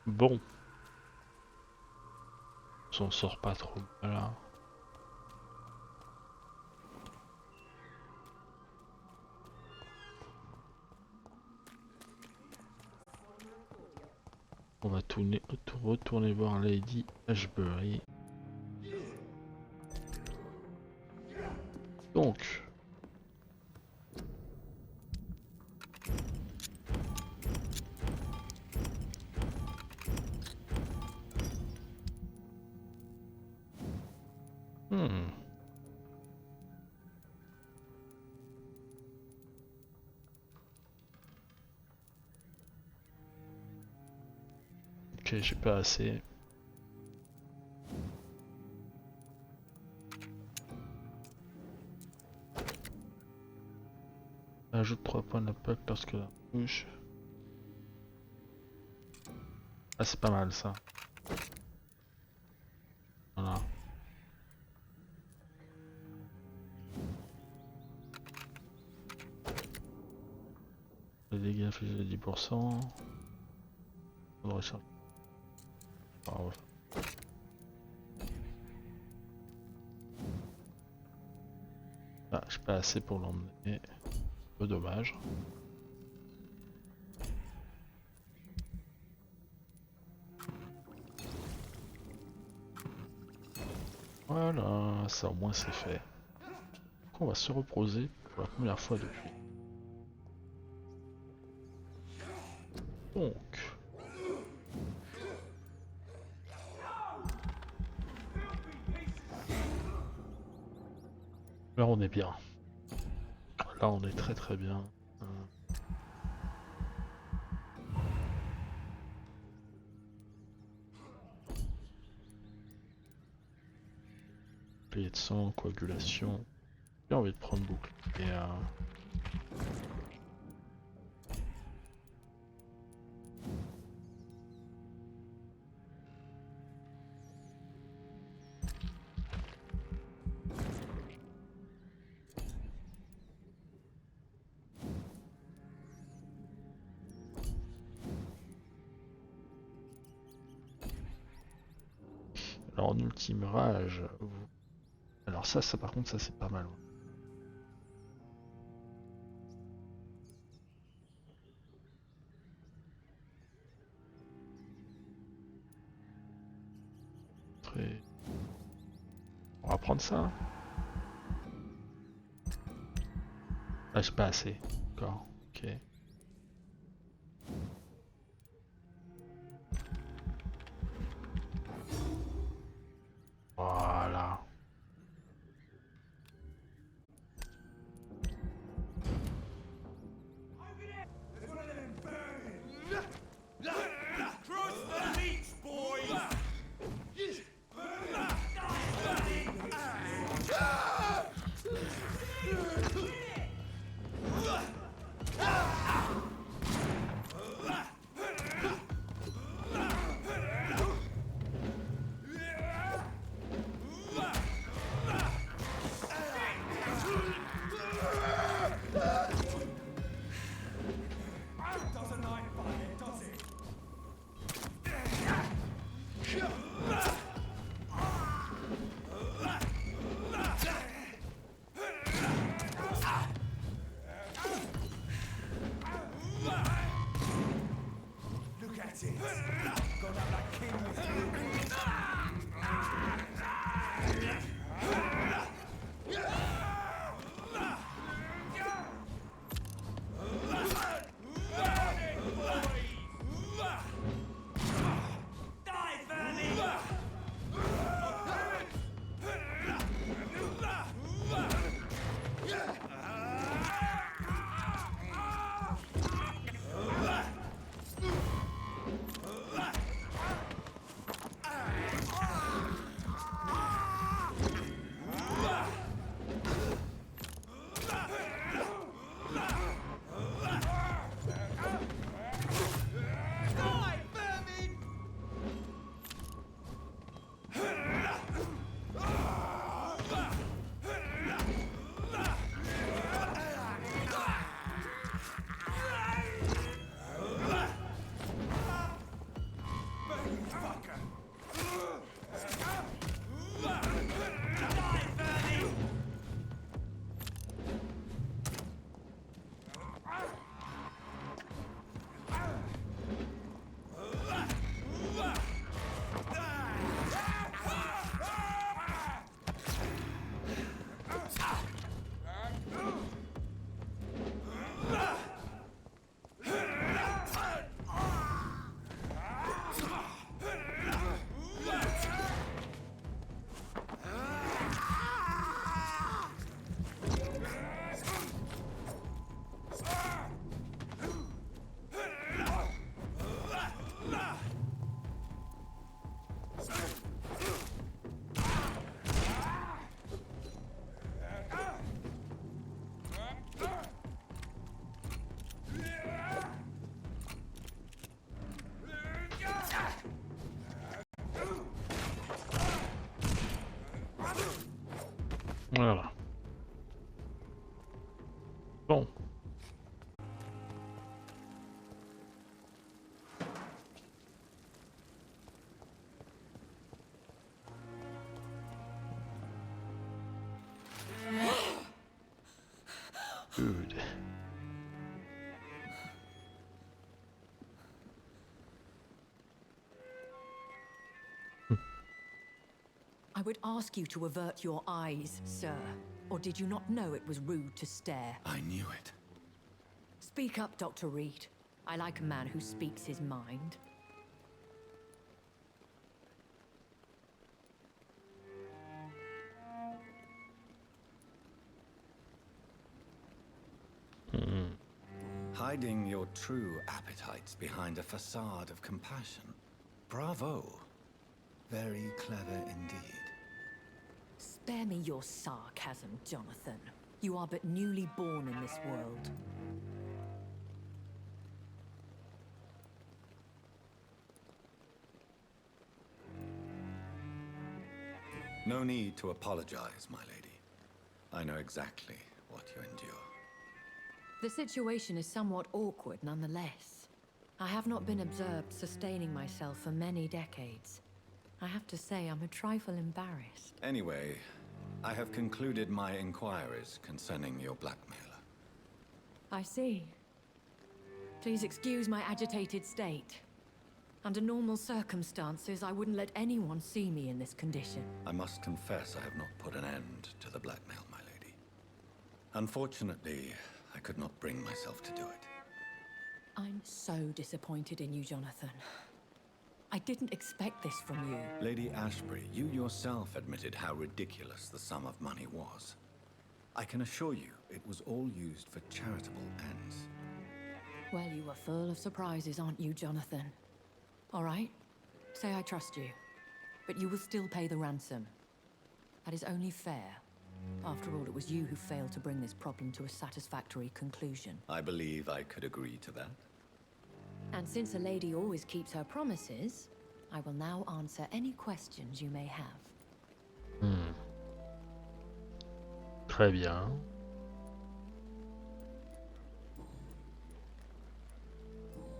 Bon. On s'en sort pas trop mal là. On va retourner voir Lady Ashbury. Donc. Ok, j'ai pas assez. Ajoute 3 points d'impact lorsque la touche. Ah, c'est pas mal ça. Voilà. Les dégâts infligés à 10%. On devrait chercher. Ah, ouais. Ah, j'ai pas assez pour l'emmener. Peu dommage. Voilà, ça au moins c'est fait. Donc on va se reposer pour la première fois depuis. Donc. Là on est bien. Là on est très très bien. Payé de sang, coagulation. J'ai envie de prendre boucle. Et alors en ultime rage. Alors ça par contre ça c'est pas mal. On va prendre ça. Ah, j'ai pas assez. D'accord, ok. Voilà. Voilà. Bon. Good. I would ask you to avert your eyes, sir. Or did you not know it was rude to stare? I knew it. Speak up, Dr. Reed. I like a man who speaks his mind. Hiding your true appetites behind a facade of compassion. Bravo. Very clever indeed. Spare me your sarcasm, Jonathan. You are but newly born in this world. No need to apologize, my lady. I know exactly what you endure. The situation is somewhat awkward nonetheless. I have not been observed sustaining myself for many decades. I have to say I'm a trifle embarrassed. Anyway, I have concluded my inquiries concerning your blackmailer. I see. Please excuse my agitated state. Under normal circumstances, I wouldn't let anyone see me in this condition. I must confess I have not put an end to the blackmail, my lady. Unfortunately, I could not bring myself to do it. I'm so disappointed in you, Jonathan. I didn't expect this from you. Lady Ashbury, you yourself admitted how ridiculous the sum of money was. I can assure you, it was all used for charitable ends. Well, you are full of surprises, aren't you, Jonathan? All right, say I trust you, but you will still pay the ransom. That is only fair. After all, it was you who failed to bring this problem to a satisfactory conclusion. I believe I could agree to that. And since a lady always keeps her promises, I will now answer any questions you may have. Très bien.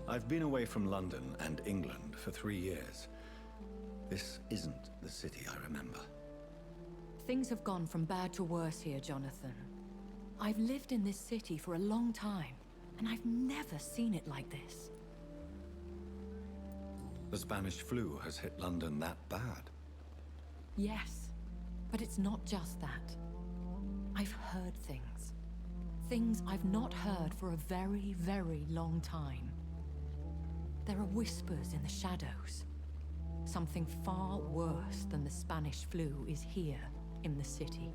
I've been away from London and England for 3 years. This isn't the city I remember. Things have gone from bad to worse here, Jonathan. I've lived in this city for a long time, and I've never seen it like this. The Spanish flu has hit London that bad. Yes, but it's not just that. I've heard things. Things I've not heard for a very, very long time. There are whispers in the shadows. Something far worse than the Spanish flu is here in the city.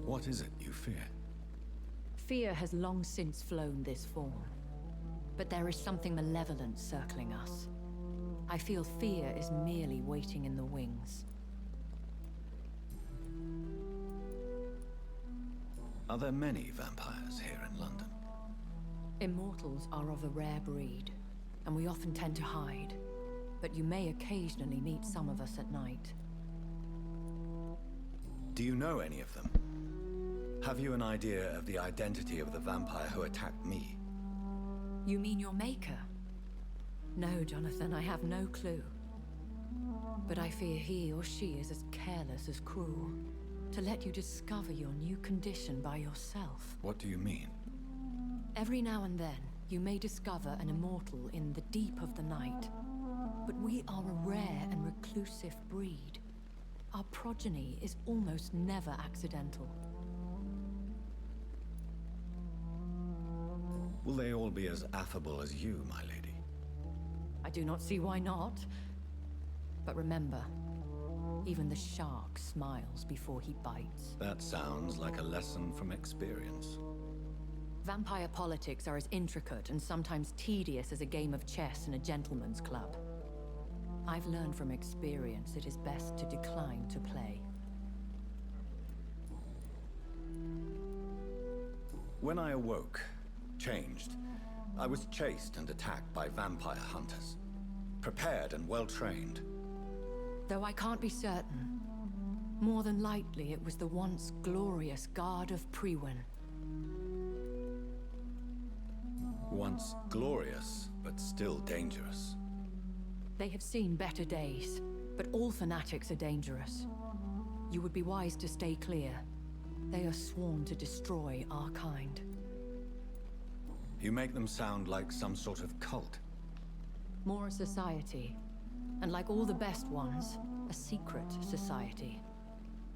What is it you fear? Fear has long since flown this form. But there is something malevolent circling us. I feel fear is merely waiting in the wings. Are there many vampires here in London? Immortals are of a rare breed, and we often tend to hide. But you may occasionally meet some of us at night. Do you know any of them? Have you an idea of the identity of the vampire who attacked me? You mean your maker? No, Jonathan, I have no clue. But I fear he or she is as careless as cruel. To let you discover your new condition by yourself. What do you mean? Every now and then, you may discover an immortal in the deep of the night. But we are a rare and reclusive breed. Our progeny is almost never accidental. Will they all be as affable as you, my lady? I do not see why not. But remember, even the shark smiles before he bites. That sounds like a lesson from experience. Vampire politics are as intricate and sometimes tedious as a game of chess in a gentleman's club. I've learned from experience it is best to decline to play. When I awoke, changed, I was chased and attacked by vampire hunters. Prepared and well-trained. Though I can't be certain, More than likely, it was the once glorious Guard of Priwen. Once glorious, but still dangerous. They have seen better days, but all fanatics are dangerous. You would be wise to stay clear. They are sworn to destroy our kind. You make them sound like some sort of cult. More a society, and like all the best ones, a secret society.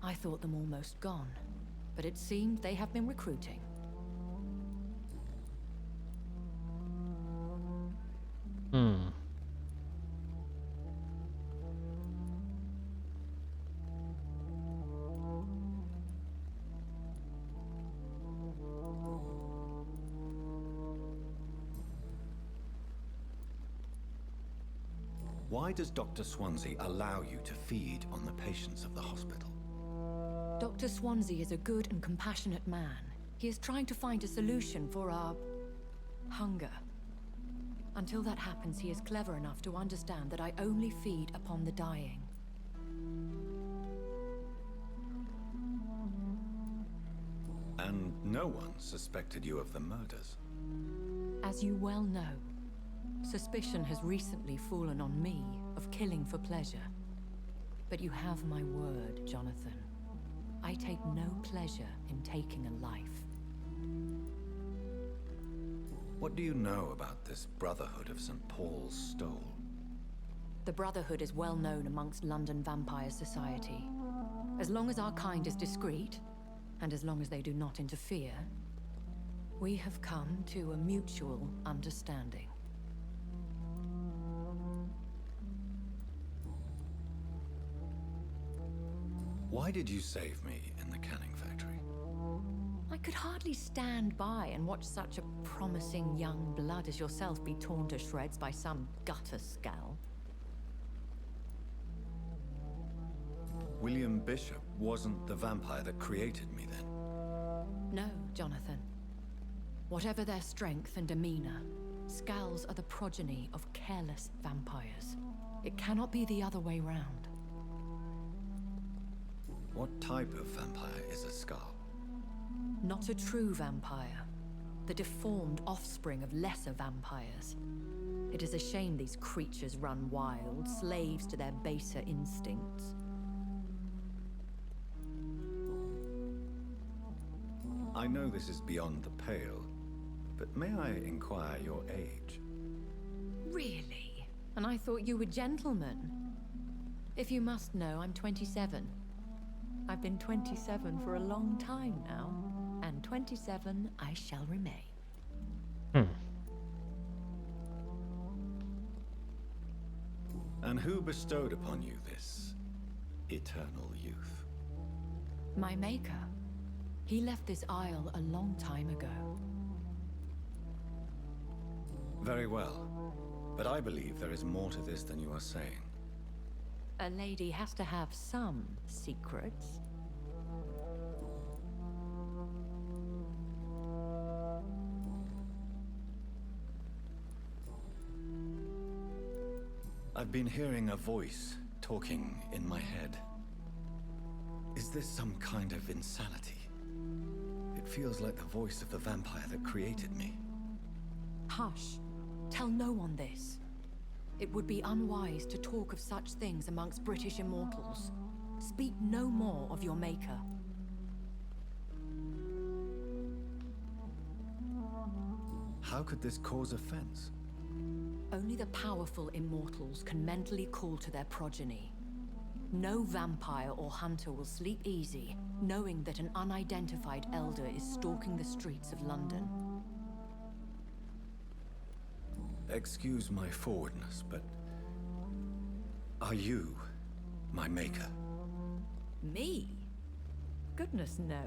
I thought them almost gone, but it seemed they have been recruiting. Why does Dr. Swansea allow you to feed on the patients of the hospital? Dr. Swansea is a good and compassionate man. He is trying to find a solution for our hunger. Until that happens, he is clever enough to understand that I only feed upon the dying. And no one suspected you of the murders? As you well know, suspicion has recently fallen on me of killing for pleasure. But you have my word, Jonathan. I take no pleasure in taking a life. What do you know about this Brotherhood of St. Paul's Stole? The Brotherhood is well known amongst London vampire society. As long as our kind is discreet, and as long as they do not interfere, we have come to a mutual understanding. Why did you save me in the canning factory? I could hardly stand by and watch such a promising young blood as yourself be torn to shreds by some gutter scowl. William Bishop wasn't the vampire that created me then? No, Jonathan. Whatever their strength and demeanor, Scowls are the progeny of careless vampires. It cannot be the other way round. What type of vampire is a Scowl? Not a true vampire. The deformed offspring of lesser vampires. It is a shame these creatures run wild, slaves to their baser instincts. I know this is beyond the pale, but may I inquire your age? Really? And I thought you were gentlemen. If you must know, I'm 27. I've been 27 for a long time now, and 27 I shall remain. And who bestowed upon you this eternal youth? My maker. He left this isle a long time ago. Very well, but I believe there is more to this than you are saying. A lady has to have some secrets. I've been hearing a voice talking in my head. Is this some kind of insanity? It feels like the voice of the vampire that created me. Hush. Tell no one this. It would be unwise to talk of such things amongst British immortals. Speak no more of your maker. How could this cause offense? Only the powerful immortals can mentally call to their progeny. No vampire or hunter will sleep easy, knowing that an unidentified elder is stalking the streets of London. Excuse my forwardness, but are you my maker? Me? Goodness, no.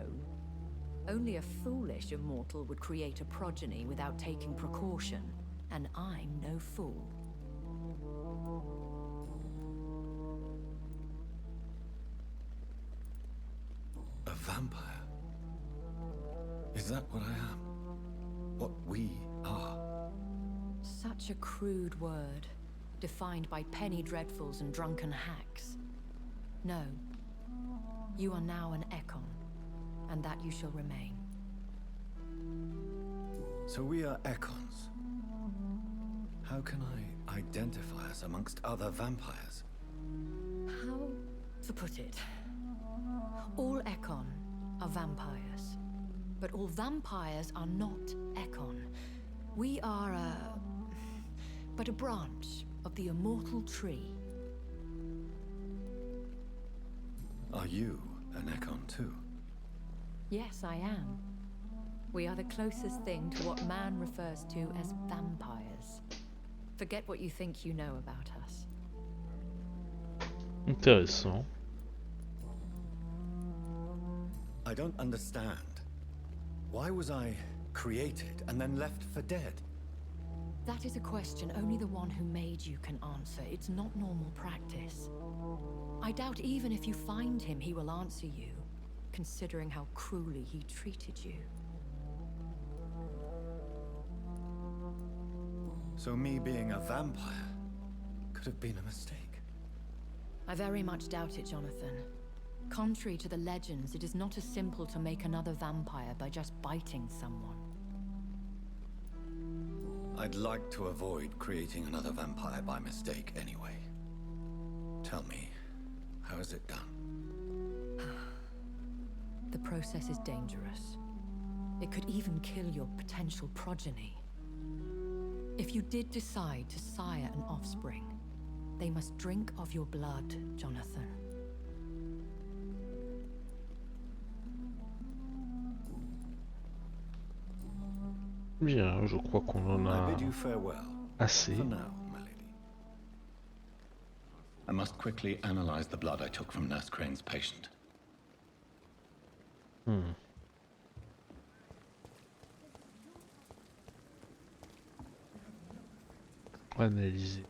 Only a foolish immortal would create a progeny without taking precaution, and I'm no fool. A vampire? Is that what I am? What we are? Such a crude word, defined by penny dreadfuls and drunken hacks. No. You are now an Ekon, and that you shall remain. So we are Ekons. How can I identify us amongst other vampires? How to put it? All Ekon are vampires, but all vampires are not Ekon. We are but a branch of the immortal tree. Are you an Ekon too? Yes, I am. We are the closest thing to what man refers to as vampires. Forget what you think you know about us. Intéressant. I don't understand. Why was I created and then left for dead? That is a question only the one who made you can answer. It's not normal practice. I doubt even if you find him, he will answer you, considering how cruelly he treated you. So me being a vampire could have been a mistake. I very much doubt it, Jonathan. Contrary to the legends, it is not as simple to make another vampire by just biting someone. I'd like to avoid creating another vampire by mistake anyway. Tell me, how is it done? The process is dangerous. It could even kill your potential progeny. If you did decide to sire an offspring, they must drink of your blood, Jonathan. Bien, je crois qu'on en I a bid you farewell. assez. For now, my lady. I must quickly analyze the blood I took from Nurse Crane's patient. Analyser.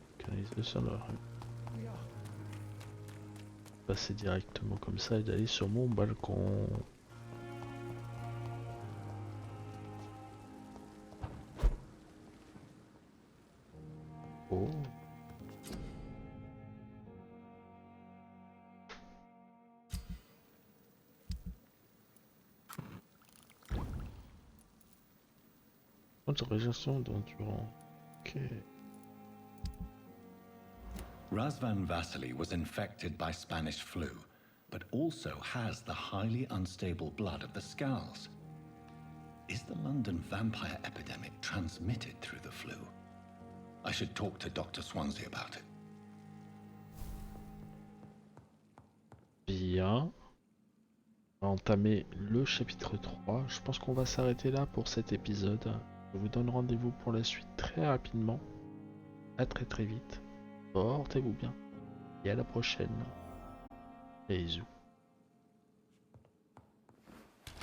Ça va. Passer directement comme ça et d'aller sur mon balcon. Oh. Autorisation d'endurance. Ok. Razvan Vasily was infected by Spanish flu, but also has the highly unstable blood of the Skulls. Is the London vampire epidemic transmitted through the flu? I should talk to Dr. Swansea about it. Bien. On va entamer le chapitre 3. Je pense qu'on va s'arrêter là pour cet épisode. Je vous donne rendez-vous pour la suite très rapidement. À très vite. Portez-vous bien. Et à la prochaine. Bisous.